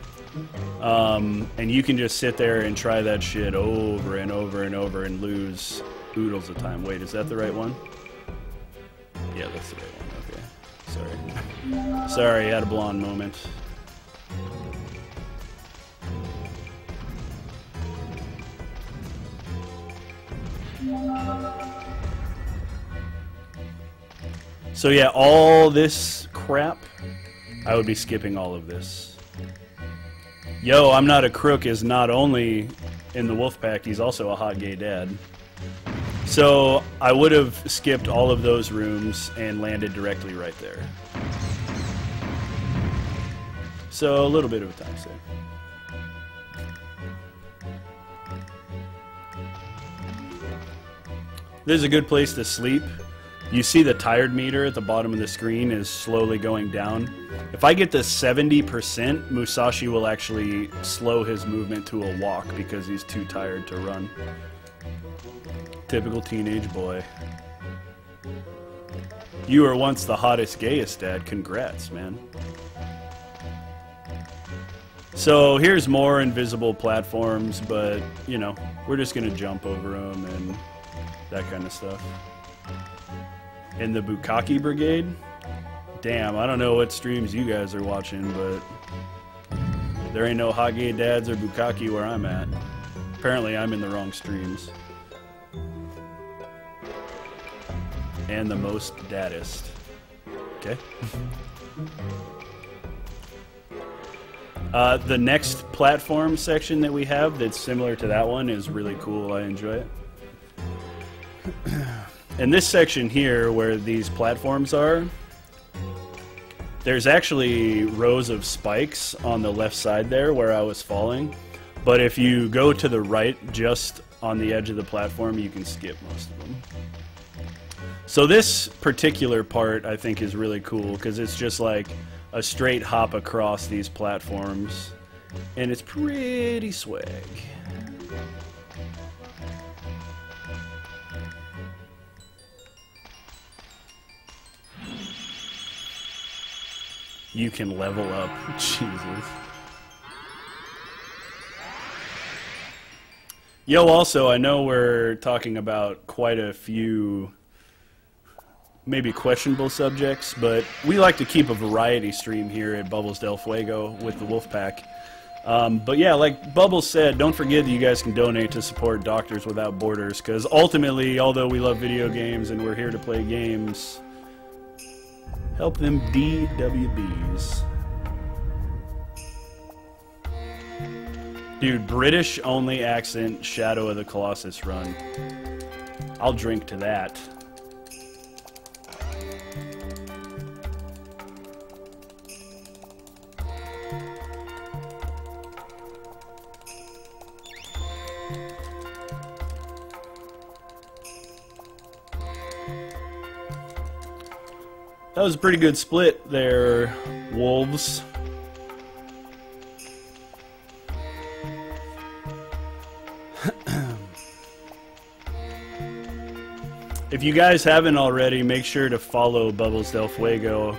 And you can just sit there and try that shit over and over and over and lose oodles of time. Wait, is that the right one? Yeah, that's the right one. Okay. Sorry. Sorry, I had a blonde moment. So yeah, all this crap, I would be skipping all of this. Yo, I'm not a crook is not only in the Wolfpack, he's also a hot gay dad. So I would have skipped all of those rooms and landed directly right there. So a little bit of a time save. This is a good place to sleep. You see the tired meter at the bottom of the screen is slowly going down. If I get to 70%, Musashi will actually slow his movement to a walk because he's too tired to run. Typical teenage boy. You were once the hottest, gayest dad. Congrats, man. So here's more invisible platforms, but, you know, we're just going to jump over them and that kind of stuff. In the Bukkake Brigade? Damn, I don't know what streams you guys are watching, but there ain't no hot gay dads or Bukkake where I'm at. Apparently I'm in the wrong streams. And the most daddest. Okay. The next platform section that we have that's similar to that one is really cool. I enjoy it. In this section here, where these platforms are, there's actually rows of spikes on the left side there where I was falling. But if you go to the right, just on the edge of the platform, you can skip most of them. So this particular part, I think, is really cool, because it's just like a straight hop across these platforms, and it's pretty swag. You can level up. Jesus. Yo, also, I know we're talking about quite a few maybe questionable subjects, but we like to keep a variety stream here at Bubbles Del Fuego with the Wolfpack. But yeah, like Bubbles said, don't forget that you guys can donate to support Doctors Without Borders, because ultimately, although we love video games and we're here to play games, help them DWBs. Dude, British only accent Shadow of the Colossus run. I'll drink to that. That was a pretty good split there, Wolves. If you guys haven't already, make sure to follow Bubbles Del Fuego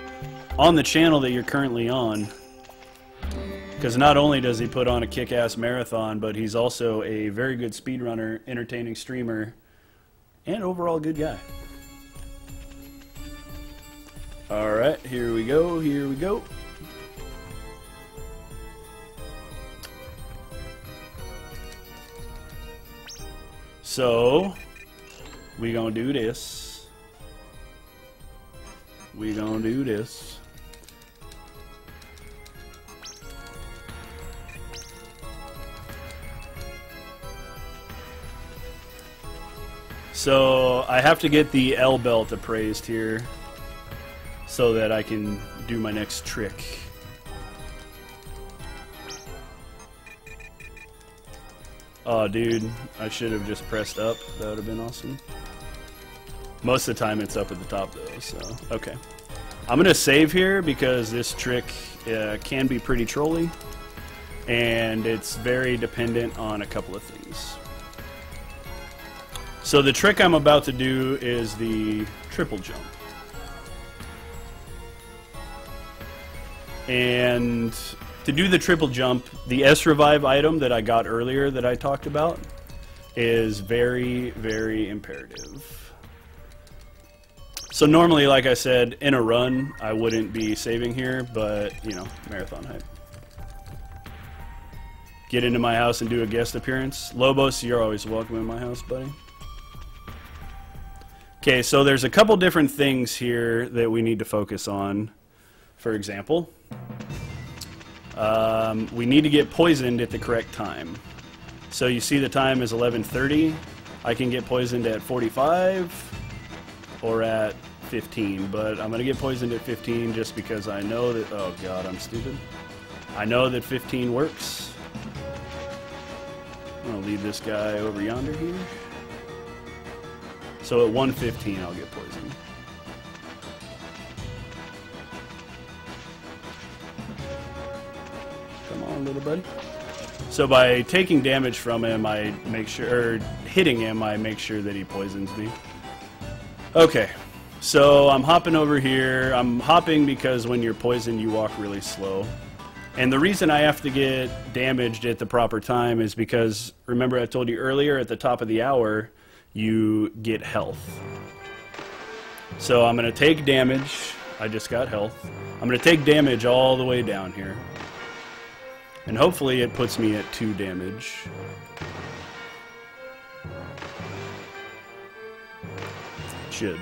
on the channel that you're currently on. Because not only does he put on a kick-ass marathon, but he's also a very good speedrunner, entertaining streamer, and overall good guy. Alright, here we go, here we go. So, we gonna do this. We gonna do this. So, I have to get the L belt appraised here so that I can do my next trick. Oh, dude, I should have just pressed up. That would have been awesome. Most of the time it's up at the top, though, so... Okay. I'm going to save here because this trick can be pretty trolly, and it's very dependent on a couple of things. So the trick I'm about to do is the triple jump. And to do the triple jump, the S-Revive item that I got earlier that I talked about is very, very imperative. So normally, like I said, in a run, I wouldn't be saving here, but, you know, marathon hype. Get into my house and do a guest appearance. Lobos, you're always welcome in my house, buddy. Okay, so there's a couple different things here that we need to focus on. For example, we need to get poisoned at the correct time. So you see the time is 11:30. I can get poisoned at 45 or at 15, but I'm going to get poisoned at 15 just because I know that... Oh god, I'm stupid. I know that 15 works. I'm going to leave this guy over yonder here. So at 1:15 I'll get poisoned. Come on, little buddy. So by taking damage from him, I make sure, or hitting him, I make sure that he poisons me. Okay, so I'm hopping over here. I'm hopping because when you're poisoned, you walk really slow. And the reason I have to get damaged at the proper time is because, remember I told you earlier, at the top of the hour, you get health. So I'm going to take damage. I just got health. I'm going to take damage all the way down here. And hopefully it puts me at 2 damage. Should.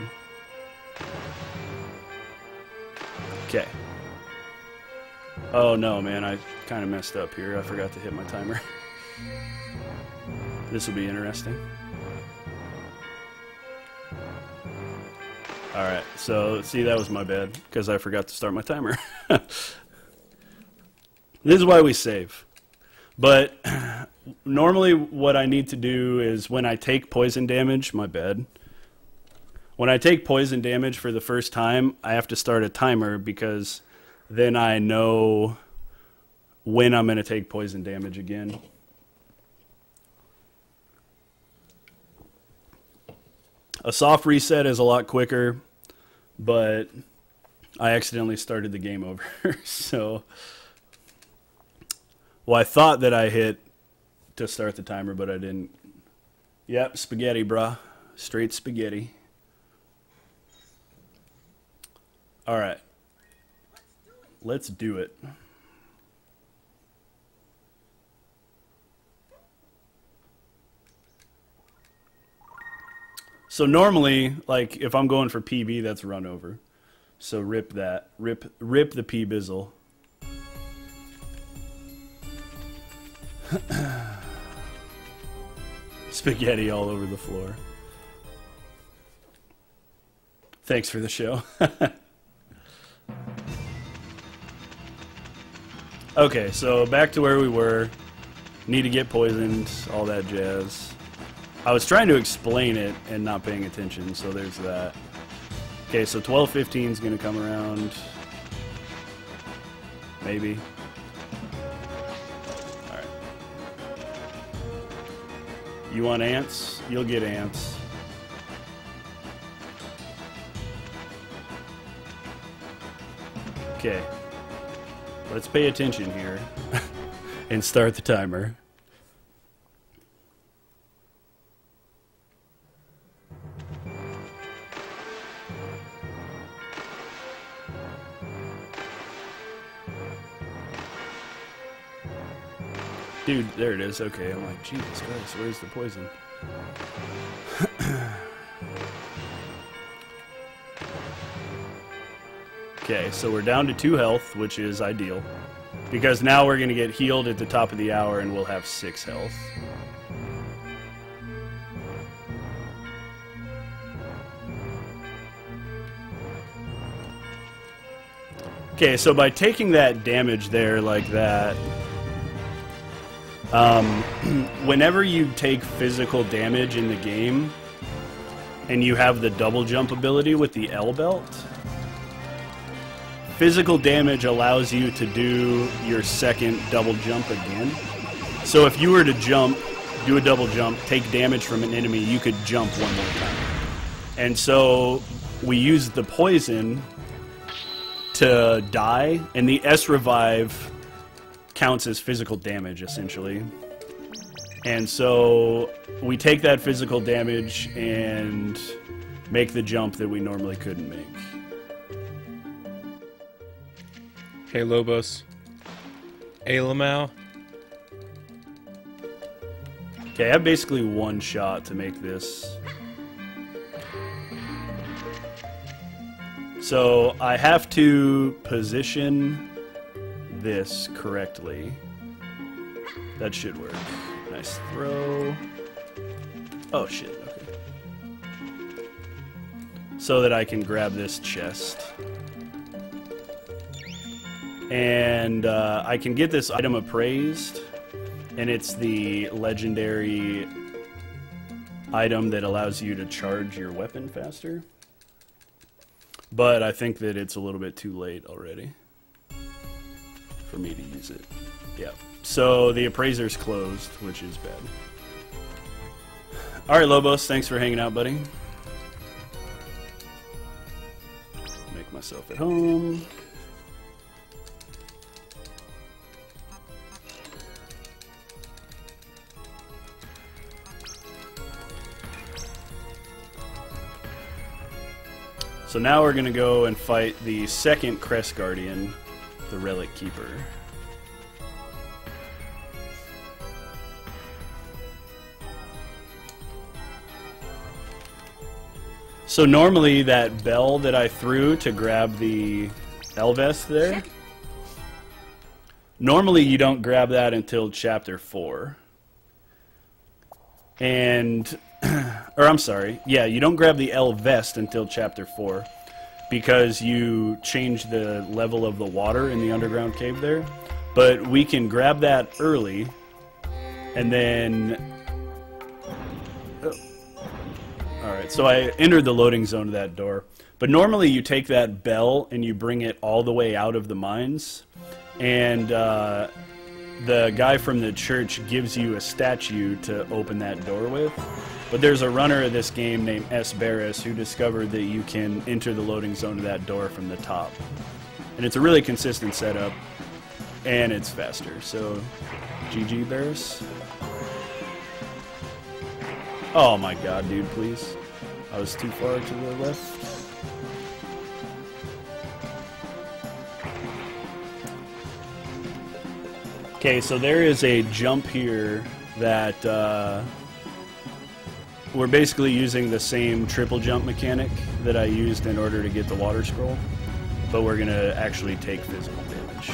Okay. Oh no, man, I kind of messed up here. I forgot to hit my timer. This will be interesting. Alright, so see, that was my bad, because I forgot to start my timer. This is why we save. But normally what I need to do is when I take poison damage, my bad. When I take poison damage for the first time, I have to start a timer because then I know when I'm going to take poison damage again. A soft reset is a lot quicker, but I accidentally started the game over. So, well, I thought that I hit to start the timer, but I didn't. Yep, spaghetti, brah. Straight spaghetti. All right. Let's do it. So normally, like, if I'm going for PB, that's run over. So rip that. Rip the P-Bizzle. Spaghetti all over the floor. Thanks for the show. Okay, so back to where we were. Need to get poisoned, all that jazz. I was trying to explain it and not paying attention, so there's that. Okay, so 12:15 is going to come around. Maybe. Alright. You want ants? You'll get ants. Okay. Let's pay attention here and start the timer. Dude, there it is. Okay, I'm like, Jesus Christ, where's the poison? Okay, so we're down to 2 health, which is ideal. Because now we're going to get healed at the top of the hour and we'll have 6 health. Okay, so by taking that damage there like that, whenever you take physical damage in the game and you have the double jump ability with the L belt, physical damage allows you to do your second double jump again. So if you were to jump, do a double jump, take damage from an enemy, you could jump one more time. And so we use the poison to die, and the S revive counts as physical damage, essentially. And so we take that physical damage and make the jump that we normally couldn't make. Hey, Lobos. Hey, Lamau. Okay, I have basically 1 shot to make this. So I have to position this correctly. That should work. Nice throw. Oh shit, okay. So that I can grab this chest. And I can get this item appraised, and it's the legendary item that allows you to charge your weapon faster. But I think that it's a little bit too late already for me to use it. Yeah. So the appraiser's closed, which is bad. Alright, Lobos, thanks for hanging out, buddy. Make myself at home. So now we're going to go and fight the second Crest Guardian, the Relic Keeper. So normally that bell that I threw to grab the F.A.S.T there, normally you don't grab that until Chapter 4. And... or I'm sorry, yeah, you don't grab the F.A.S.T until Chapter 4 because you change the level of the water in the underground cave there. But we can grab that early, and then... Oh. Alright, so I entered the loading zone of that door. But normally you take that bell and you bring it all the way out of the mines, and the guy from the church gives you a statue to open that door with. But there's a runner of this game named S. Barris who discovered that you can enter the loading zone of that door from the top. And it's a really consistent setup, and it's faster. So, GG, Barris. Oh my god, dude, please. I was too far to the left. Okay, so there is a jump here that... we're basically using the same triple jump mechanic that I used in order to get the water scroll, but we're going to actually take physical damage.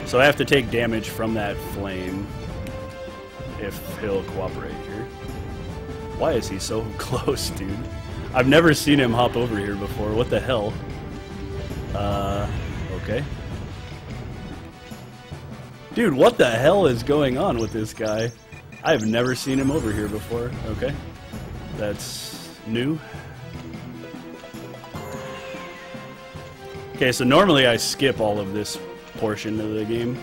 So I have to take damage from that flame if he'll cooperate here. Why is he so close, dude? I've never seen him hop over here before. What the hell? Okay. Dude, what the hell is going on with this guy? I've never seen him over here before. Okay. That's new. Okay, so normally I skip all of this portion of the game,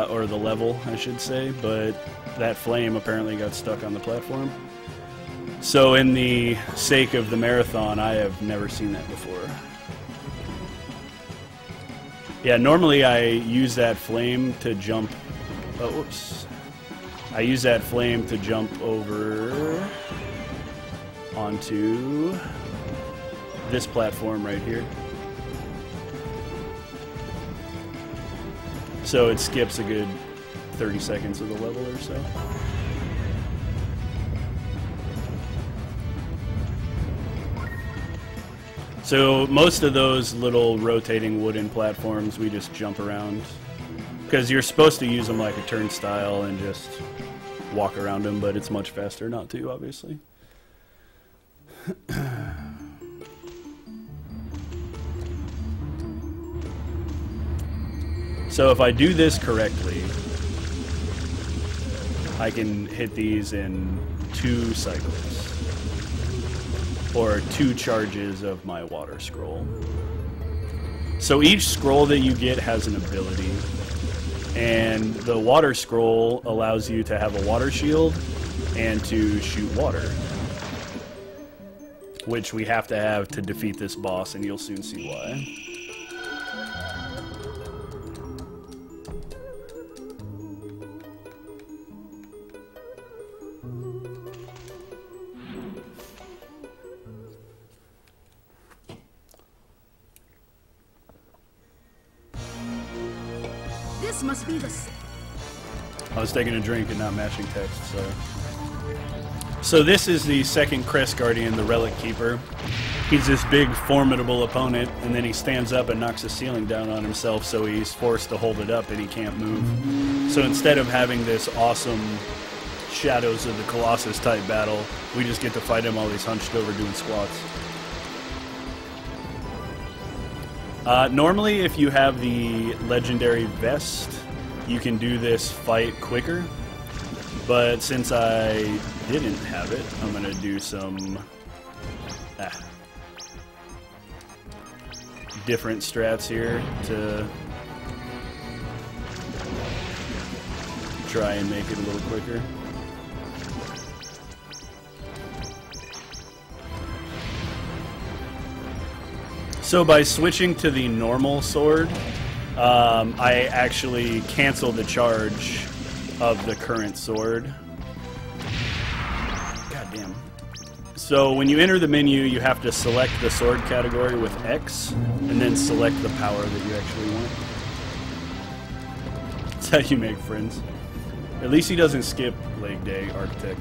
or the level, I should say, but that flame apparently got stuck on the platform. So in the sake of the marathon, I have never seen that before. Yeah, normally I use that flame to jump... Oh, whoops. I use that flame to jump over... onto this platform right here. So it skips a good 30 seconds of the level or so. So most of those little rotating wooden platforms we just jump around, because you're supposed to use them like a turnstile and just walk around them, but it's much faster not to, obviously. So if I do this correctly, I can hit these in 2 cycles, or 2 charges of my water scroll. So each scroll that you get has an ability, and the water scroll allows you to have a water shield and to shoot water, which we have to have to defeat this boss, and you'll soon see why. This must be the... I was taking a drink and not matching text, so... So this is the second Crest Guardian, the Relic Keeper. He's this big, formidable opponent, and then he stands up and knocks the ceiling down on himself, so he's forced to hold it up and he can't move. So instead of having this awesome Shadows of the Colossus type battle, we just get to fight him while he's hunched over doing squats. Normally, if you have the legendary Vest, you can do this fight quicker. But since I didn't have it, I'm going to do some different strats here to try and make it a little quicker. So by switching to the normal sword, I actually cancel the charge of the current sword. God damn. So when you enter the menu, you have to select the sword category with X, and then select the power that you actually want. That's how you make friends. At least he doesn't skip leg day, Architect.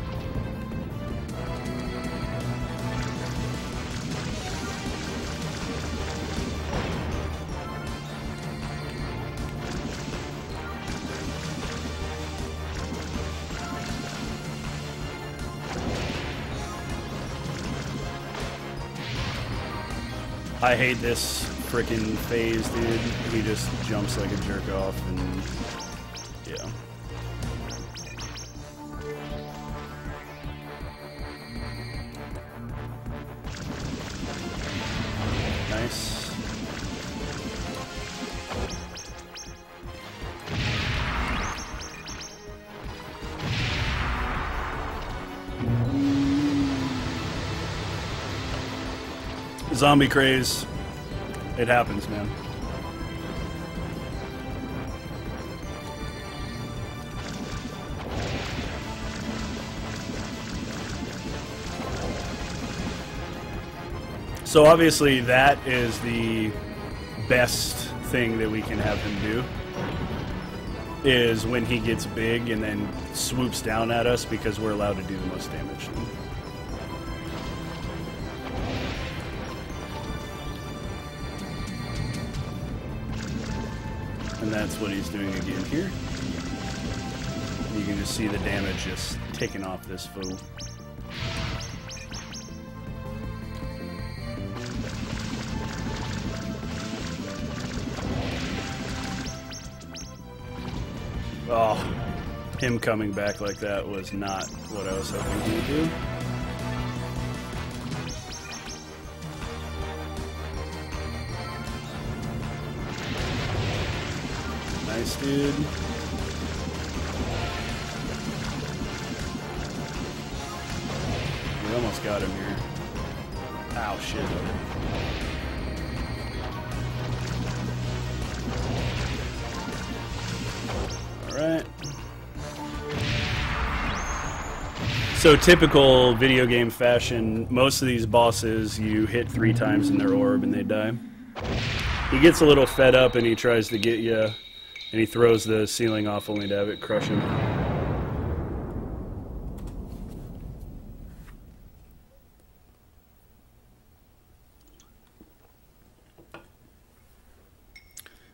I hate this frickin' phase, dude. He just jumps like a jerk off, and yeah. Nice. Zombie craze. It happens, man. So obviously that is the best thing that we can have him do, is when he gets big and then swoops down at us, because we're allowed to do the most damage to him. And that's what he's doing again here. You can just see the damage just ticking off this fool. Oh, him coming back like that was not what I was hoping he would do. Nice, dude. We almost got him here. Ow, shit. Alright. So typical video game fashion, most of these bosses you hit 3 times in their orb and they die. He gets a little fed up and he tries to get you, and he throws the ceiling off only to have it crush him.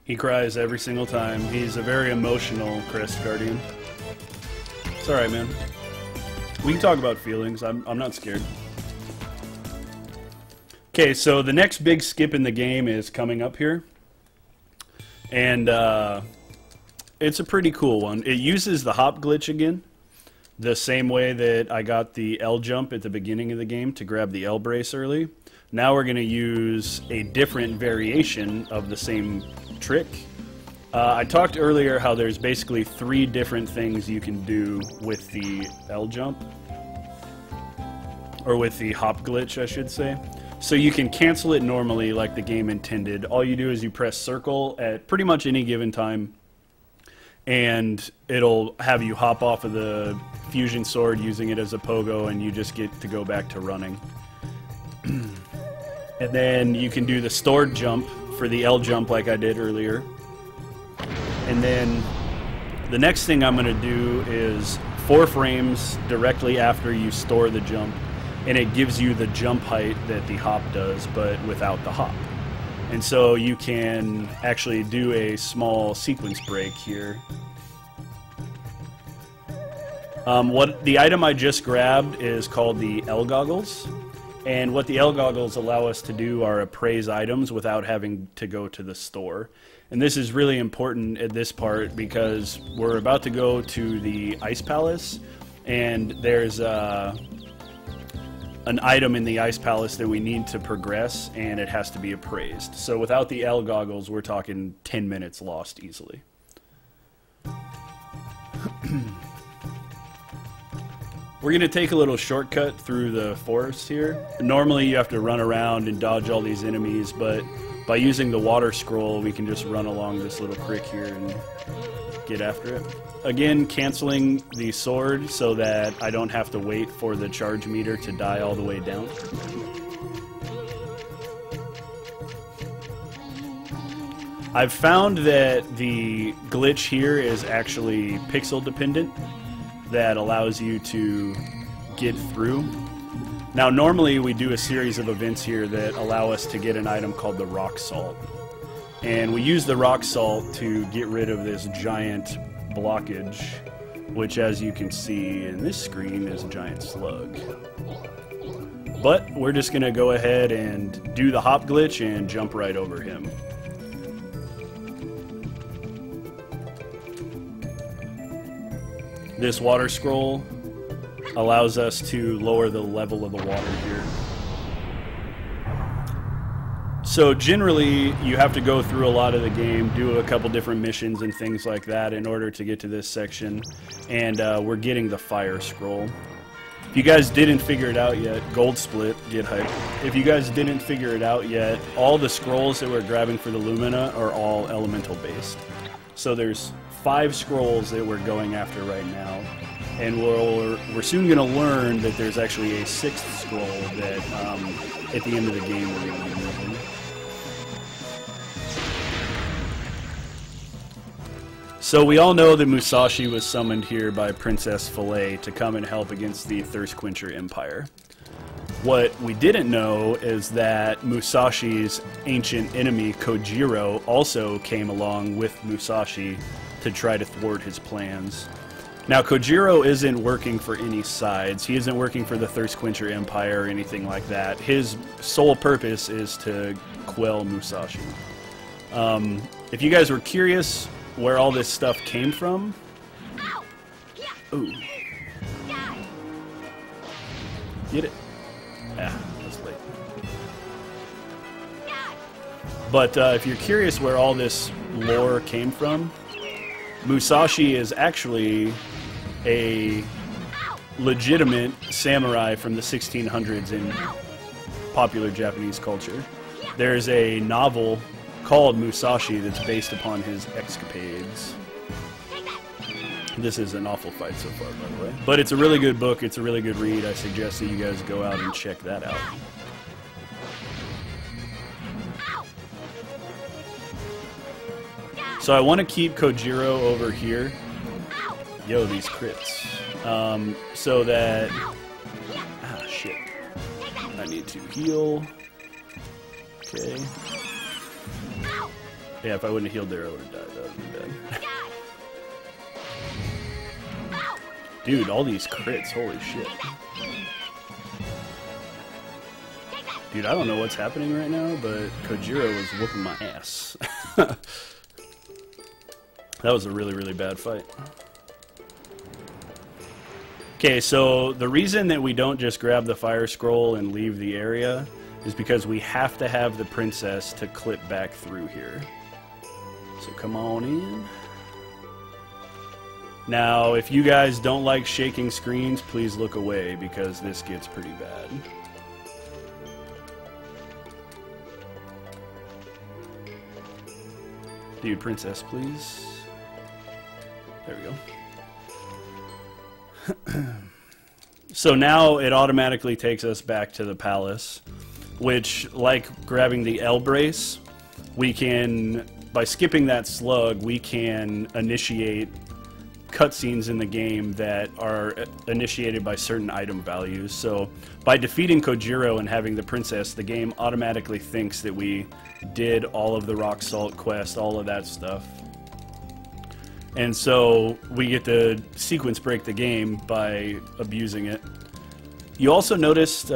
He cries every single time. He's a very emotional Crest Guardian. It's alright, man. We can talk about feelings. I'm not scared. Okay, so the next big skip in the game is coming up here. And it's a pretty cool one. It uses the hop glitch again, the same way that I got the L jump at the beginning of the game to grab the L brace early. Now we're going to use a different variation of the same trick. I talked earlier how there's basically 3 different things you can do with the L jump, or with the hop glitch, I should say. So you can cancel it normally like the game intended. All you do is you press circle at pretty much any given time, and it'll have you hop off of the fusion sword using it as a pogo, and you just get to go back to running. And then you can do the stored jump for the L jump like I did earlier. And then the next thing I'm going to do is 4 frames directly after you store the jump, and it gives you the jump height that the hop does, but without the hop. And so you can actually do a small sequence break here. What the item I just grabbed is called the L goggles, and what the L goggles allow us to do are appraise items without having to go to the store. And this is really important at this part because we're about to go to the Ice Palace, and there's an item in the Ice Palace that we need to progress, and it has to be appraised. So without the L goggles, we're talking 10 minutes lost easily. We're going to take a little shortcut through the forest here. Normally you have to run around and dodge all these enemies, but by using the water scroll, we can just run along this little creek here and get after it. Again, canceling the sword so that I don't have to wait for the charge meter to die all the way down. I've found that the glitch here is actually pixel dependent. That allows you to get through. Now normally we do a series of events here that allow us to get an item called the rock salt. And we use the rock salt to get rid of this giant blockage, which as you can see in this screen is a giant slug. But we're just going to go ahead and do the hop glitch and jump right over him. This water scroll allows us to lower the level of the water here. So generally, you have to go through a lot of the game, do a couple different missions and things like that in order to get to this section. And we're getting the fire scroll. If you guys didn't figure it out yet, gold split, get hyped. If you guys didn't figure it out yet, all the scrolls that we're grabbing for the Lumina are all elemental based. So there's 5 scrolls that we're going after right now, and we're soon going to learn that there's actually a 6th scroll that at the end of the game we're going to be using. So we all know that Musashi was summoned here by Princess F.A.S.T to come and help against the Thirst Quencher Empire. What we didn't know is that Musashi's ancient enemy Kojiro also came along with Musashi to try to thwart his plans. Now, Kojiro isn't working for any sides. He isn't working for the Thirst Quencher Empire or anything like that. His sole purpose is to quell Musashi. If you guys were curious where all this stuff came from... Ooh. Get it? Yeah, that's late. But if you're curious where all this lore came from, Musashi is actually a legitimate samurai from the 1600s in popular Japanese culture. There's a novel called Musashi that's based upon his escapades. This is an awful fight so far, by the way. But it's a really good book, it's a really good read. I suggest that you guys go out and check that out. So I want to keep Kojiro over here. Yo, these crits. So that... Ah, shit. I need to heal. Okay. Yeah, if I wouldn't have healed there, I would have died. That would have been bad. Dude, all these crits. Holy shit. Dude, I don't know what's happening right now, but Kojiro is whooping my ass. That was a really, really bad fight. Okay, so the reason that we don't just grab the fire scroll and leave the area is because we have to have the princess to clip back through here. So come on in. Now, if you guys don't like shaking screens, please look away because this gets pretty bad. Dude, princess, please. There we go. So now it automatically takes us back to the palace, which, like grabbing the L brace, we can, by skipping that slug, we can initiate cutscenes in the game that are initiated by certain item values. So by defeating Kojiro and having the princess, the game automatically thinks that we did all of the rock salt quest, all of that stuff. And so we get to sequence break the game by abusing it. You also noticed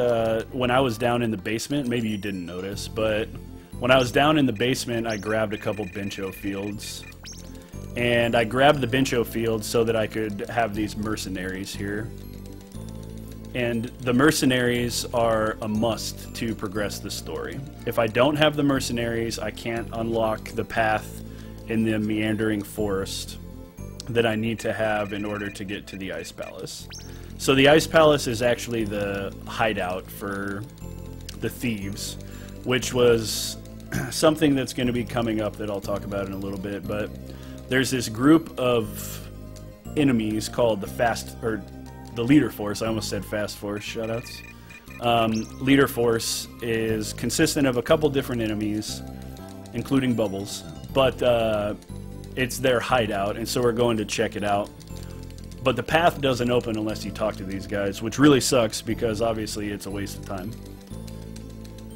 when I was down in the basement, maybe you didn't notice, but when I was down in the basement, I grabbed a couple Bencho fields. And I grabbed the Bencho fields so that I could have these mercenaries here. And the mercenaries are a must to progress the story. If I don't have the mercenaries, I can't unlock the path in the meandering forest that I need to have in order to get to the Ice Palace. So the Ice Palace is actually the hideout for the thieves, which was something that's going to be coming up that I'll talk about in a little bit. But there's this group of enemies called the the Leader Force. I almost said F.A.S.T. Force, shoutouts. Leader Force is consistent of a couple different enemies, including Bubbles, but it's their hideout, and so we're going to check it out. But the path doesn't open unless you talk to these guys, which really sucks because obviously it's a waste of time.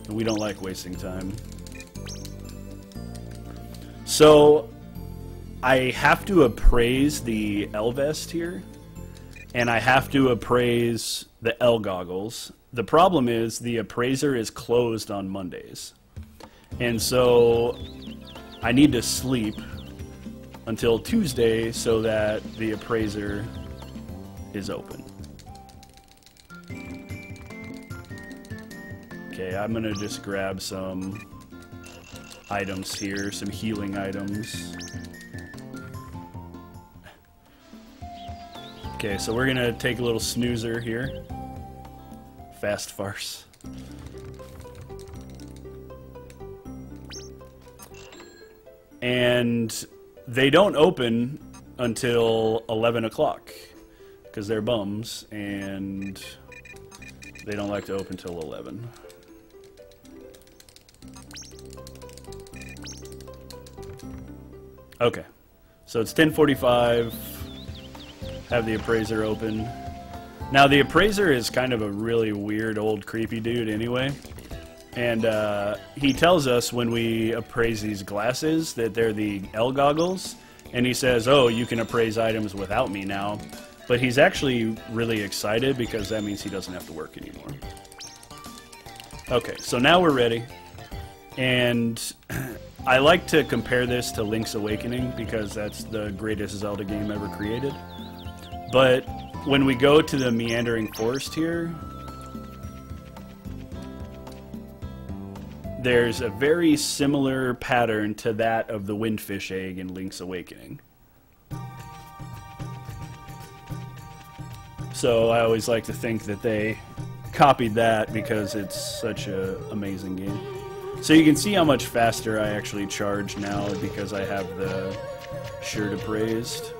And we don't like wasting time. So I have to appraise the L vest here, and I have to appraise the L goggles. The problem is the appraiser is closed on Mondays, and so I need to sleep until Tuesday so that the appraiser is open. Okay, I'm gonna just grab some items here, some healing items. Okay, so we're gonna take a little snoozer here. Fast farce. And they don't open until 11 o'clock because they're bums and they don't like to open till 11. Okay, so it's 10:45. Have the appraiser open. Now the appraiser is kind of a really weird old creepy dude anyway, and he tells us when we appraise these glasses that they're the L goggles, and he says, oh, you can appraise items without me now, but he's actually really excited because that means he doesn't have to work anymore. Okay, so now we're ready, and I like to compare this to Link's Awakening because that's the greatest Zelda game ever created. But when we go to the meandering forest here, there's a very similar pattern to that of the Windfish Egg in Link's Awakening. So I always like to think that they copied that because it's such an amazing game. So you can see how much faster I actually charge now because I have the shirt appraised.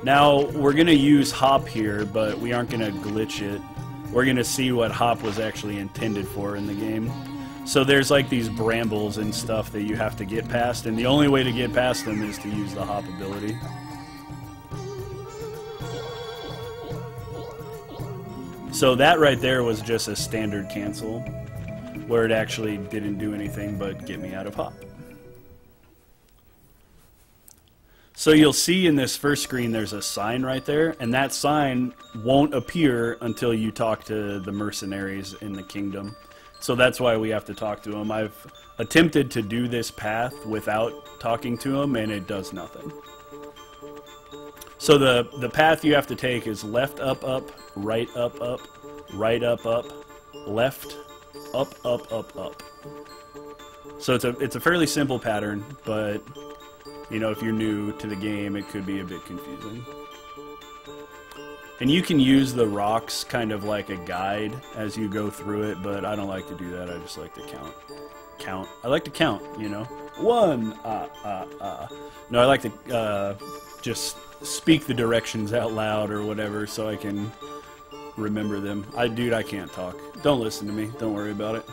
Now, we're going to use Hop here, but we aren't going to glitch it. We're going to see what Hop was actually intended for in the game. So there's like these brambles and stuff that you have to get past, and the only way to get past them is to use the Hop ability. So that right there was just a standard cancel, where it actually didn't do anything but get me out of Hop. So you'll see in this first screen there's a sign right there, and that sign won't appear until you talk to the mercenaries in the kingdom. So that's why we have to talk to them. I've attempted to do this path without talking to them, and it does nothing. So the path you have to take is left, up, up, right, up, right, up, left, up, up. So it's a fairly simple pattern, but you know, if you're new to the game, it could be a bit confusing. And you can use the rocks kind of like a guide as you go through it, but I don't like to do that. I just like to count. I like to count, you know. 1, No, I like to just speak the directions out loud or whatever so I can remember them. Dude, I can't talk. Don't listen to me. Don't worry about it.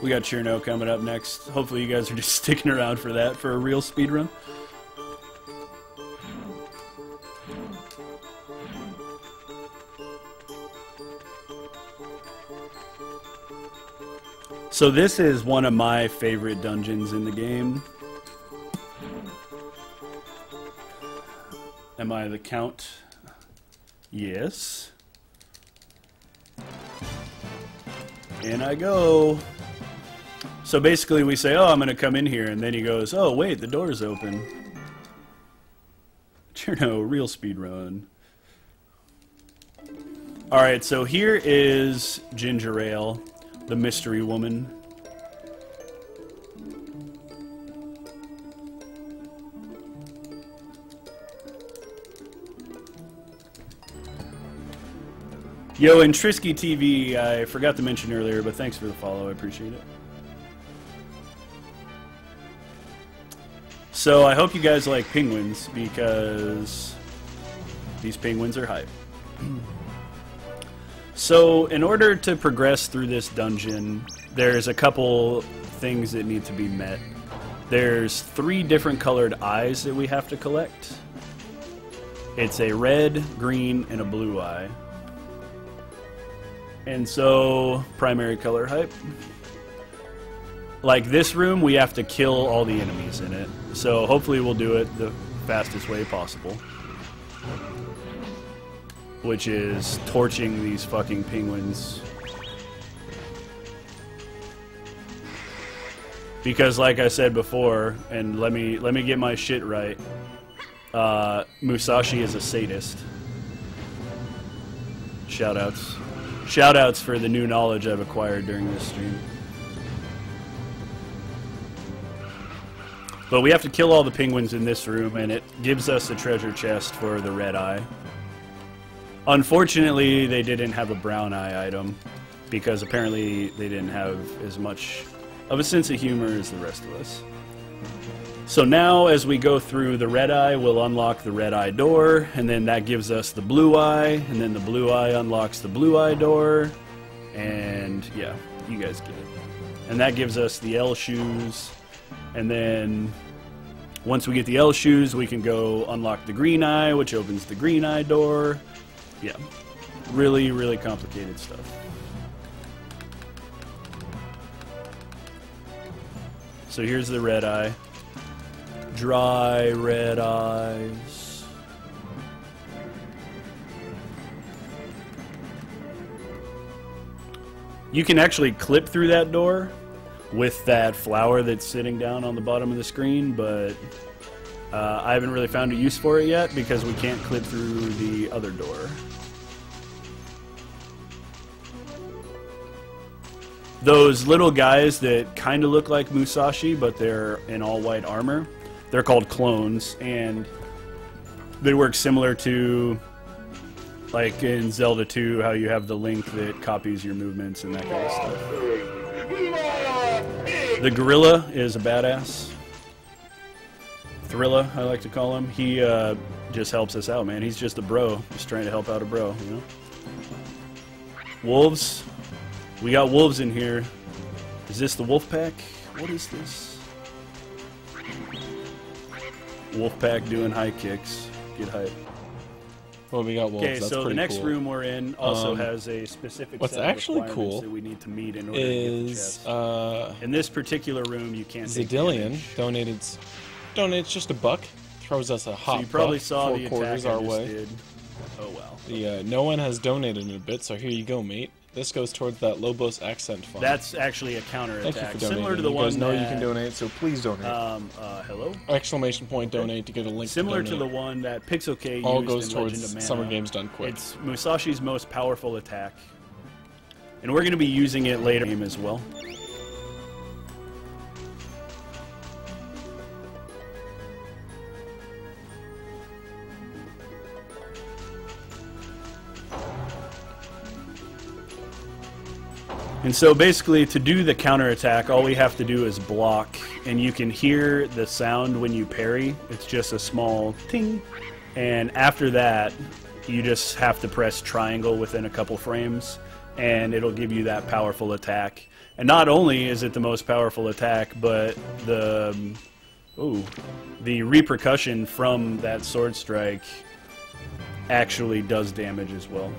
We got Cherno coming up next. Hopefully you guys are just sticking around for that, for a real speedrun. So this is one of my favorite dungeons in the game. Am I the Count? Yes. In I go. So basically we say, oh, I'm going to come in here, and then he goes, oh, wait, the door's open. Cherno, real speedrun. Alright, so here is Ginger Ale, the mystery woman. Yo, and Trisky TV, I forgot to mention earlier, but thanks for the follow, I appreciate it. So I hope you guys like penguins, because these penguins are hype. So in order to progress through this dungeon, there's a couple things that need to be met. There's 3 different colored eyes that we have to collect. It's a red, green, and a blue eye. And so, primary color hype. Like this room, we have to kill all the enemies in it. So hopefully we'll do it the fastest way possible. Which is torching these fucking penguins. Because like I said before, and let me get my shit right, Musashi is a sadist. Shoutouts. Shoutouts for the new knowledge I've acquired during this stream. But we have to kill all the penguins in this room, and it gives us a treasure chest for the red eye. Unfortunately, they didn't have a brown eye item, because apparently they didn't have as much of a sense of humor as the rest of us. So now, as we go through the red eye, we'll unlock the red eye door, and then that gives us the blue eye, and then the blue eye unlocks the blue eye door, and yeah, you guys get it. And that gives us the L shoes, and then once we get the L shoes, we can go unlock the green eye, which opens the green eye door. Yeah, really, really complicated stuff. So here's the red eye. Dry red eyes. You can actually clip through that door with that flower that's sitting down on the bottom of the screen, but I haven't really found a use for it yet because we can't clip through the other door. Those little guys that kind of look like Musashi, but they're in all white armor, they're called clones, and they work similar to, like in Zelda 2, how you have the Link that copies your movements and that kind of stuff. The gorilla is a badass. Thrilla, I like to call him. He just helps us out, man. He's just a bro. Just trying to help out a bro, you know? Wolves. We got wolves in here. Is this the wolf pack? What is this? Wolf pack doing high kicks. Get hype. Well, we got wolves. Okay, so the next room we're in also has a specific what's set actually of requirements cool that we need to meet in order to get the chest. In this particular room, you can't take Zedillion damage. donates just $1, throws us a hot So you probably buck, saw 4 the quarters attack I our just way. did. Oh wow. The no one has donated in a bit, so here you go, mate. This goes towards that Lobos accent fund. That's actually a counter Thank you attack, for donating. similar to the you one guys know that, you can donate, so please donate. Hello. Exclamation point donate to get a link. Similar to the donate. one that Pixel K All used goes in towards Legend of Mana. Summer Games Done Quick. It's Musashi's most powerful attack, and we're going to be using it later in the game as well. And so basically, to do the counterattack, all we have to do is block, and you can hear the sound when you parry. It's just a small ting. And after that, you just have to press triangle within a couple frames, and it'll give you that powerful attack. And not only is it the most powerful attack, but the repercussion from that sword strike actually does damage as well.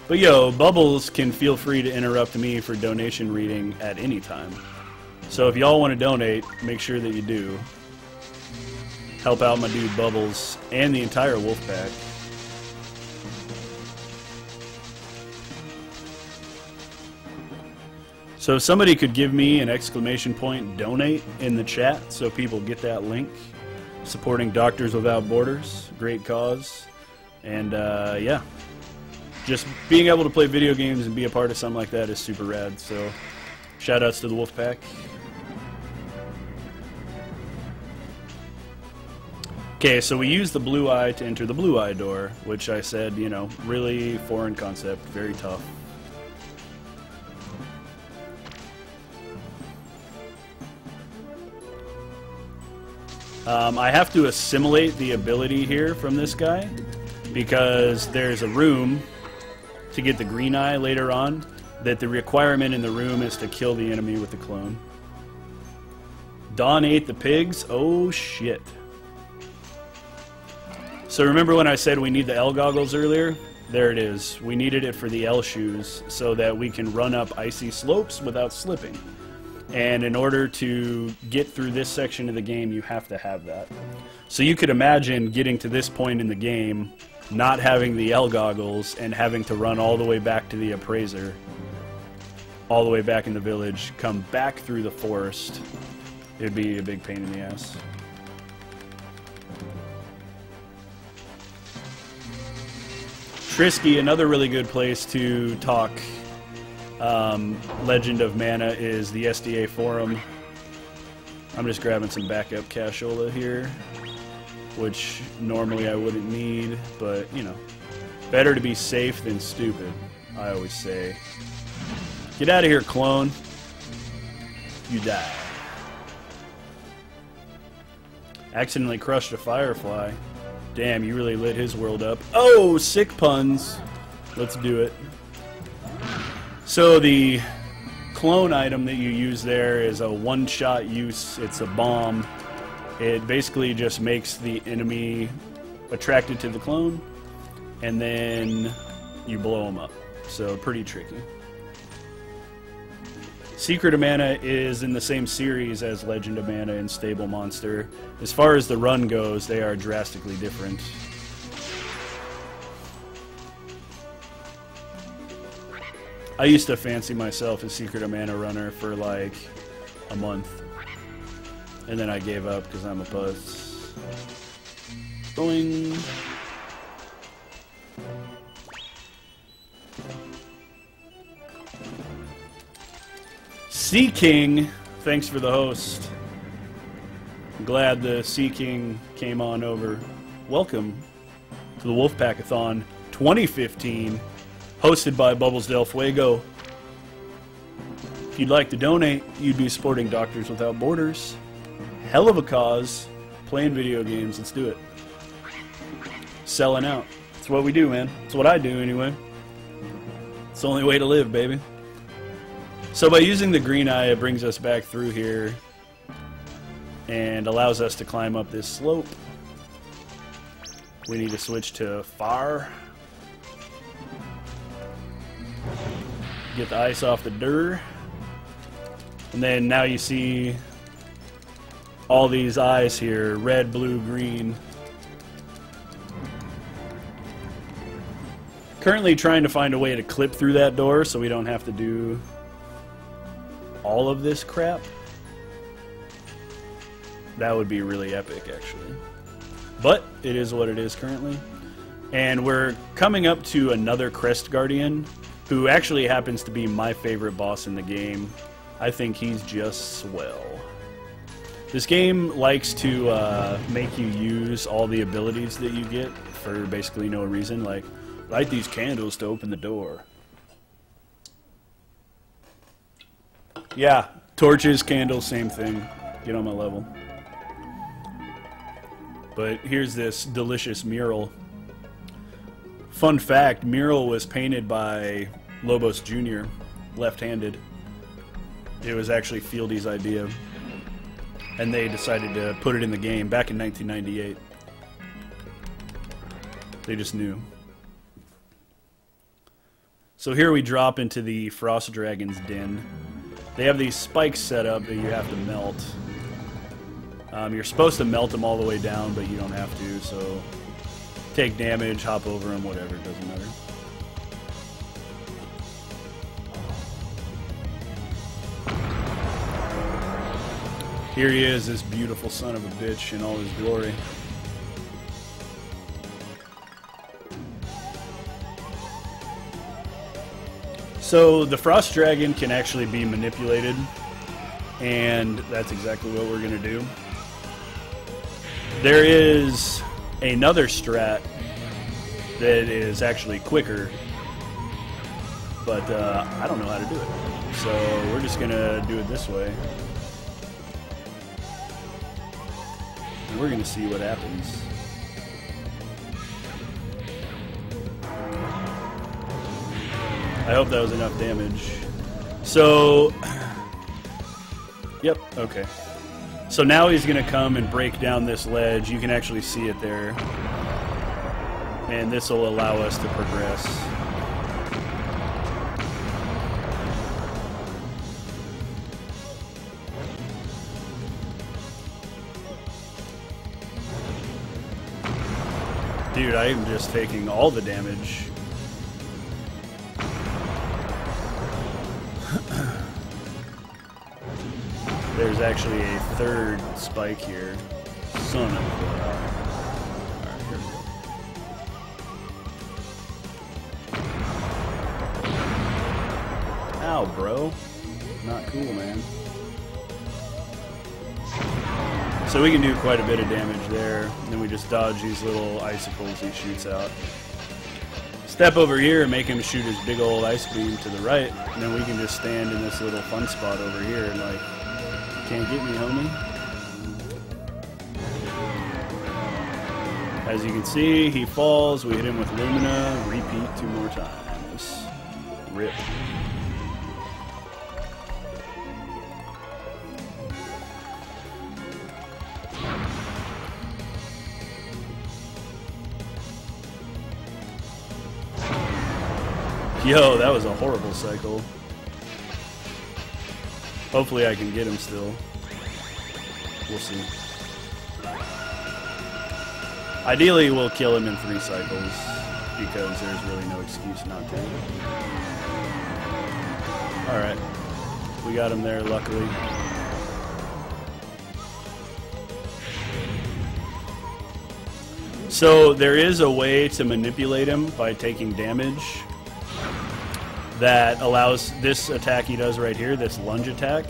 But yo, Bubbles can feel free to interrupt me for donation reading at any time. So if y'all want to donate, make sure that you do. Help out my dude Bubbles and the entire Wolfpack. So if somebody could give me an exclamation point donate in the chat so people get that link. Supporting Doctors Without Borders, great cause. And yeah, just being able to play video games and be a part of something like that is super rad. So shout outs to the Wolfpack. Okay, so we use the blue eye to enter the blue eye door, which I said, you know, really foreign concept, very tough. I have to assimilate the ability here from this guy because there's a room to get the green eye later on that the requirement in the room is to kill the enemy with the clone. Dawn ate the pigs? Oh shit. So remember when I said we need the L goggles earlier? There it is. We needed it for the L shoes so that we can run up icy slopes without slipping. And in order to get through this section of the game, you have to have that. So you could imagine getting to this point in the game, not having the L goggles, and having to run all the way back to the appraiser, all the way back in the village, come back through the forest. It'd be a big pain in the ass. Trisky, another really good place to talk Legend of Mana is the SDA forum. I'm just grabbing some backup cashola here, which normally I wouldn't need, but you know, better to be safe than stupid, I always say. Get out of here, clone. You die. Accidentally crushed a firefly. Damn, you really lit his world up. Oh, sick puns. Let's do it. So the clone item that you use there is a one-shot use. It's a bomb. It basically just makes the enemy attracted to the clone, and then you blow them up. So pretty tricky. Secret of Mana is in the same series as Legend of Mana and Stable Monster. As far as the run goes, they are drastically different. I used to fancy myself a Secret of Mana runner for like a month. And then I gave up because I'm a puss. Boing. Sea King, thanks for the host. I'm glad the Sea King came on over. Welcome to the WOLFPACKATHON 2015, hosted by Bubbles Del Fuego. If you'd like to donate, you'd be supporting Doctors Without Borders. Hell of a cause. Playing video games, let's do it. Selling out. That's what we do, man. That's what I do, anyway. It's the only way to live, baby. So by using the green eye, it brings us back through here and allows us to climb up this slope. We need to switch to fire. Get the ice off the dirt. And then now you see all these eyes here, red, blue, green. Currently trying to find a way to clip through that door so we don't have to do all of this crap. That would be really epic, actually. But it is what it is currently. And we're coming up to another Crest Guardian, who actually happens to be my favorite boss in the game. I think he's just swell. This game likes to make you use all the abilities that you get for basically no reason, like light these candles to open the door. Yeah, torches, candles, same thing. Get on my level. But here's this delicious mural. Fun fact, mural was painted by Lobos Jr. left-handed. It was actually Fieldy's idea, and they decided to put it in the game back in 1998. They just knew. So here we drop into the Frost Dragon's den. They have these spikes set up that you have to melt. You're supposed to melt them all the way down, but you don't have to, so take damage, hop over them, whatever, it doesn't matter. Here he is, this beautiful son of a bitch in all his glory. So the Frost Dragon can actually be manipulated, and that's exactly what we're going to do. There is another strat that is actually quicker, but I don't know how to do it. So we're just going to do it this way. And we're going to see what happens. I hope that was enough damage. So, yep, okay. So now he's going to come and break down this ledge. You can actually see it there. And this will allow us to progress. Dude, I am just taking all the damage. There's actually a third spike here. Son of a... Alright, here we go. Ow, bro. Not cool, man. So we can do quite a bit of damage there. And then we just dodge these little icicles he shoots out. Step over here and make him shoot his big old ice beam to the right. And then we can just stand in this little fun spot over here and like... Can't get me, homie. As you can see, he falls. We hit him with Lumina. Repeat 2 more times. Rip. Yo, that was a horrible cycle. Hopefully I can get him still. We'll see. Ideally we'll kill him in 3 cycles, because there's really no excuse not to. Alright. We got him there, luckily. So there is a way to manipulate him by taking damage that allows this attack he does right here, this lunge attack.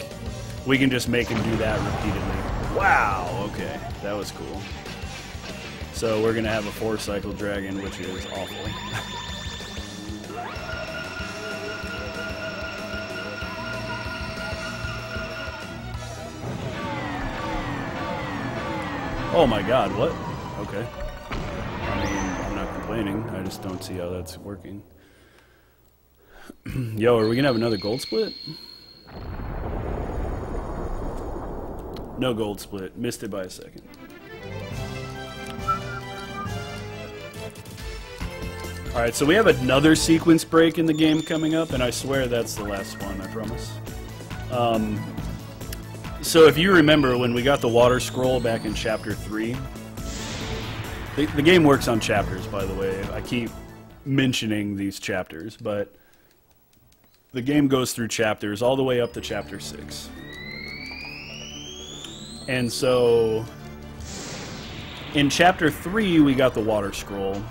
We can just make him do that repeatedly. Wow, okay, that was cool. So we're gonna have a 4-cycle dragon, which is awful. Oh my god, what? Okay. I mean, I'm not complaining, I just don't see how that's working. Yo, are we gonna have another gold split? No gold split. Missed it by a second. Alright, so we have another sequence break in the game coming up, and I swear that's the last one, I promise. So if you remember, when we got the water scroll back in Chapter 3, the game works on chapters, by the way. I keep mentioning these chapters, but the game goes through chapters all the way up to Chapter 6. And so, in Chapter 3, we got the Water Scroll,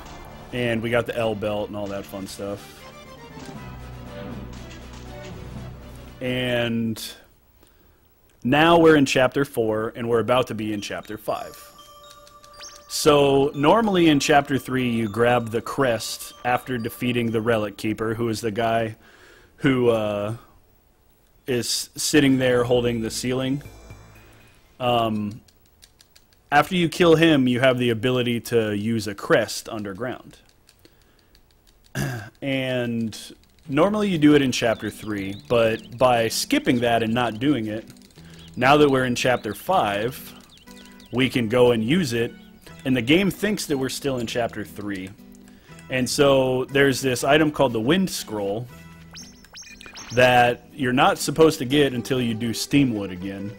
and we got the L Belt and all that fun stuff. And now we're in Chapter 4, and we're about to be in Chapter 5. So, normally in Chapter 3, you grab the crest after defeating the Relic Keeper, who is the guy who is sitting there holding the ceiling. After you kill him, you have the ability to use a crest underground. And normally you do it in Chapter 3, but by skipping that and not doing it, now that we're in Chapter 5, we can go and use it, and the game thinks that we're still in Chapter 3. And so there's this item called the Wind Scroll that you're not supposed to get until you do Steamwood again,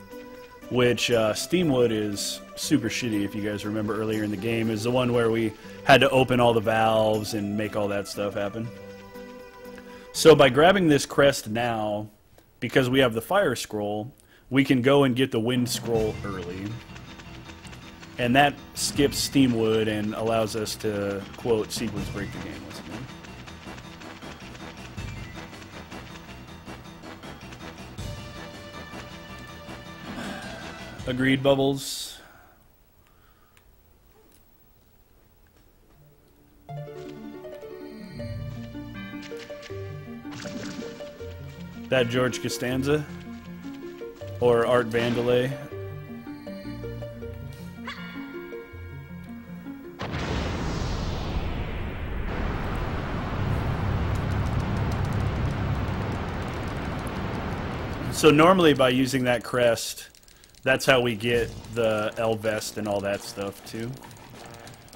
which Steamwood is super shitty, if you guys remember earlier in the game, is the one where we had to open all the valves and make all that stuff happen. So by grabbing this crest now, because we have the Fire Scroll, we can go and get the Wind Scroll early. And that skips Steamwood and allows us to, quote, sequence break the game once again. Agreed, Bubbles. That George Costanza? Or Art Vandelay? So normally by using that crest, that's how we get the F.A.S.T and all that stuff too.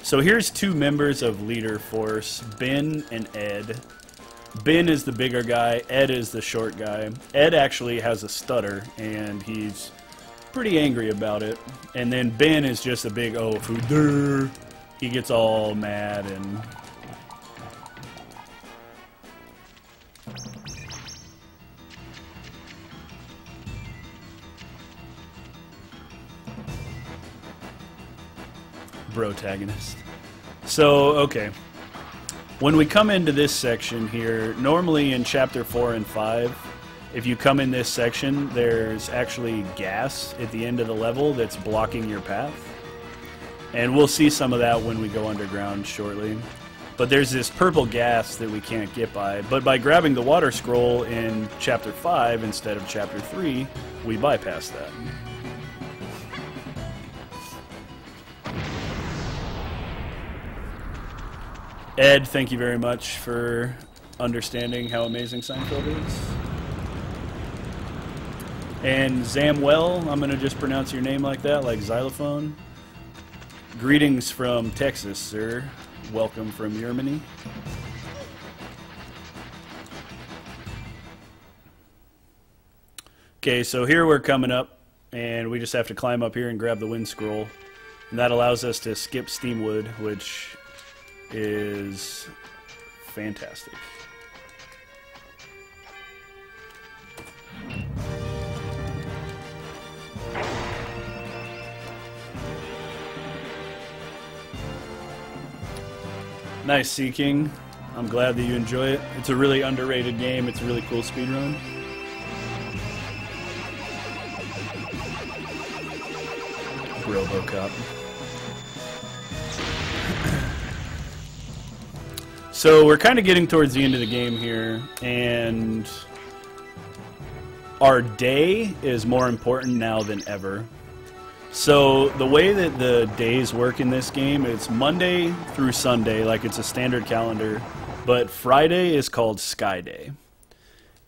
So here's two members of Leader Force, Ben and Ed. Ben is the bigger guy, Ed is the short guy. Ed actually has a stutter, and he's pretty angry about it. And then Ben is just a big oaf who, he gets all mad and... Protagonist. So, okay. When we come into this section here, normally in Chapter 4 and 5, if you come in this section, there's actually gas at the end of the level that's blocking your path. And we'll see some of that when we go underground shortly. But there's this purple gas that we can't get by. But by grabbing the water scroll in Chapter 5 instead of Chapter 3, we bypass that. Ed, thank you very much for understanding how amazing Seinfeld is. And Zamwell, I'm going to just pronounce your name like that, like xylophone. Greetings from Texas, sir. Welcome from Germany. Okay, so here we're coming up, and we just have to climb up here and grab the Wind Scroll. And that allows us to skip Steamwood, which is fantastic. Nice, Sea King. I'm glad that you enjoy it. It's a really underrated game. It's a really cool speedrun. RoboCop. So we're kind of getting towards the end of the game here, and our day is more important now than ever. So the way that the days work in this game, it's Monday through Sunday, like it's a standard calendar, but Friday is called Sky Day.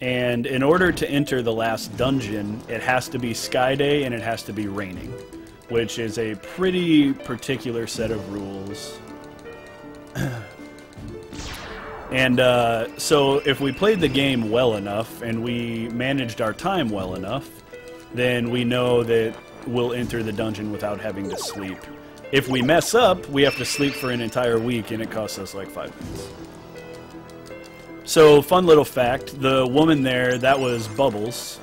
And in order to enter the last dungeon, it has to be Sky Day and it has to be raining, which is a pretty particular set of rules. And so if we played the game well enough and we managed our time well enough, then we know that we'll enter the dungeon without having to sleep. If we mess up, we have to sleep for an entire week and it costs us like 5 minutes. So, fun little fact, the woman there, that was Bubbles,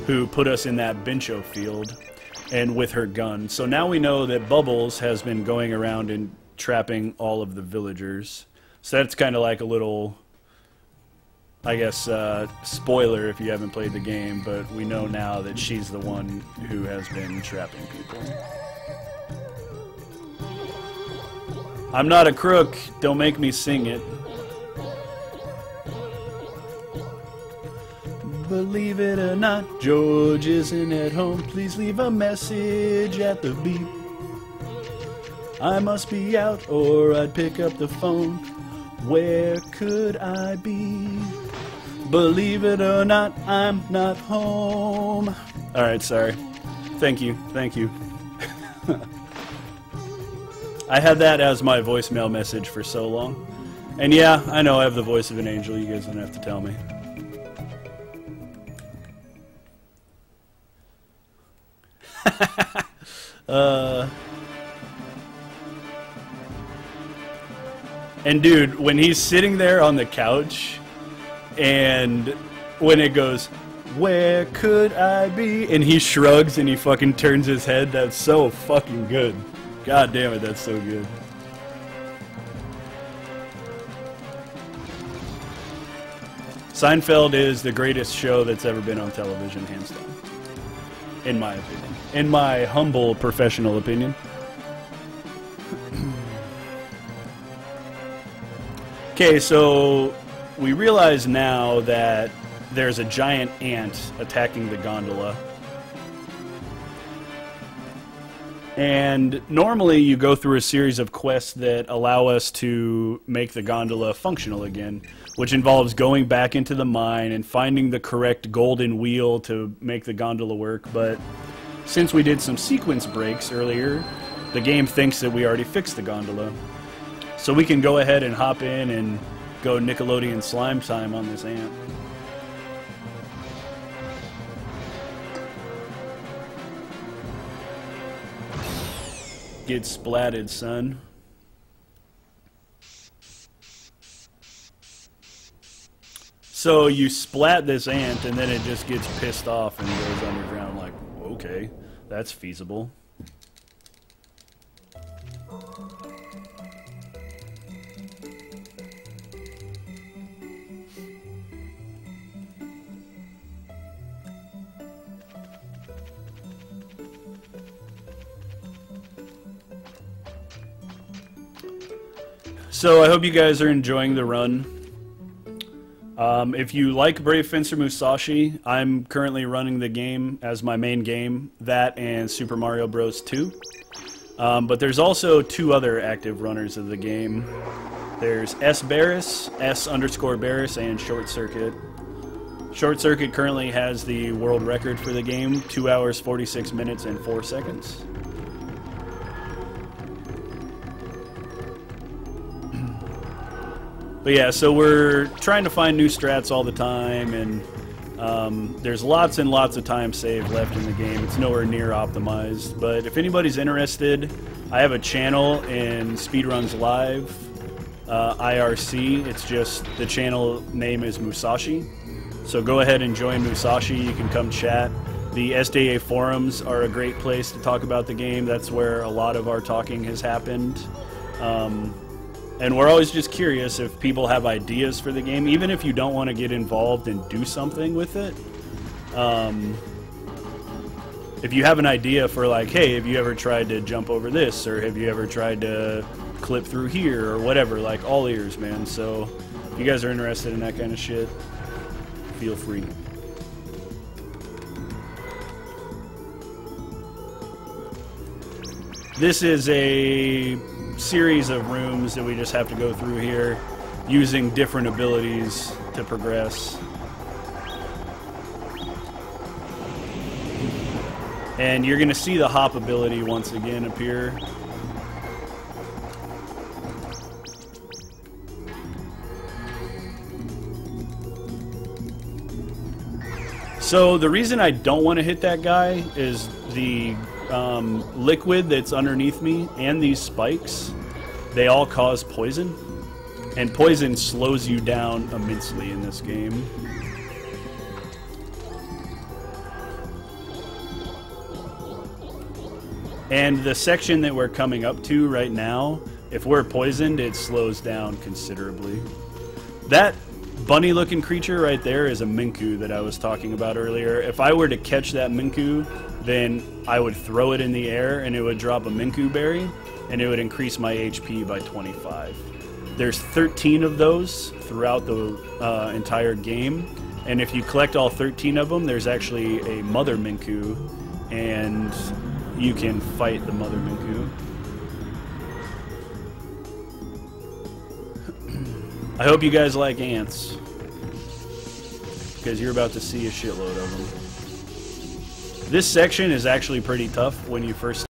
who put us in that Bencho field, and with her gun. So now we know that Bubbles has been going around and trapping all of the villagers. So that's kind of like a little, I guess, spoiler if you haven't played the game, but we know now that she's the one who has been trapping people. I'm not a crook, don't make me sing it. Believe it or not, George isn't at home. Please leave a message at the beep. I must be out or I'd pick up the phone. Where could I be? Believe it or not, I'm not home. Alright, sorry. Thank you, thank you. I had that as my voicemail message for so long. And yeah, I know I have the voice of an angel, you guys don't have to tell me. And dude, when he's sitting there on the couch, and when it goes, where could I be? And he shrugs and he fucking turns his head, that's so fucking good. God damn it, that's so good. Seinfeld is the greatest show that's ever been on television, hands down. In my opinion. In my humble professional opinion. Okay, so we realize now that there's a giant ant attacking the gondola. And normally you go through a series of quests that allow us to make the gondola functional again, which involves going back into the mine and finding the correct golden wheel to make the gondola work. But since we did some sequence breaks earlier, the game thinks that we already fixed the gondola. So we can go ahead and hop in and go Nickelodeon slime time on this ant. Get splatted, son. So you splat this ant and then it just gets pissed off and goes underground like, okay, that's feasible. So I hope you guys are enjoying the run. If you like Brave Fencer Musashi, I'm currently running the game as my main game, that and Super Mario Bros. 2. But there's also two other active runners of the game. There's S.Barris, S_Barris, and Short Circuit. Short Circuit currently has the world record for the game, 2 hours, 46 minutes, and 4 seconds. But yeah, so we're trying to find new strats all the time, and there's lots and lots of time saved left in the game. It's nowhere near optimized, but if anybody's interested, I have a channel in Speedruns Live, IRC. It's just, the channel name is Musashi. So go ahead and join Musashi. You can come chat. The SDA forums are a great place to talk about the game. That's where a lot of our talking has happened. And we're always just curious if people have ideas for the game, even if you don't want to get involved and do something with it. If you have an idea for like, hey, have you ever tried to jump over this, or have you ever tried to clip through here, or whatever, like, all ears, man. So if you guys are interested in that kind of shit, feel free. This is a series of rooms that we just have to go through here using different abilities to progress. And you're going to see the hop ability once again appear. So the reason I don't want to hit that guy is the liquid that's underneath me and these spikes, they all cause poison, and poison slows you down immensely in this game. And the section that we're coming up to right now, if we're poisoned, it slows down considerably. That bunny looking creature right there is a Minku that I was talking about earlier. If I were to catch that Minku, then I would throw it in the air and it would drop a Minku berry, and it would increase my HP by 25. There's 13 of those throughout the entire game, and if you collect all 13 of them, there's actually a mother Minku, and you can fight the mother Minku. I hope you guys like ants. because you're about to see a shitload of them. This section is actually pretty tough when you first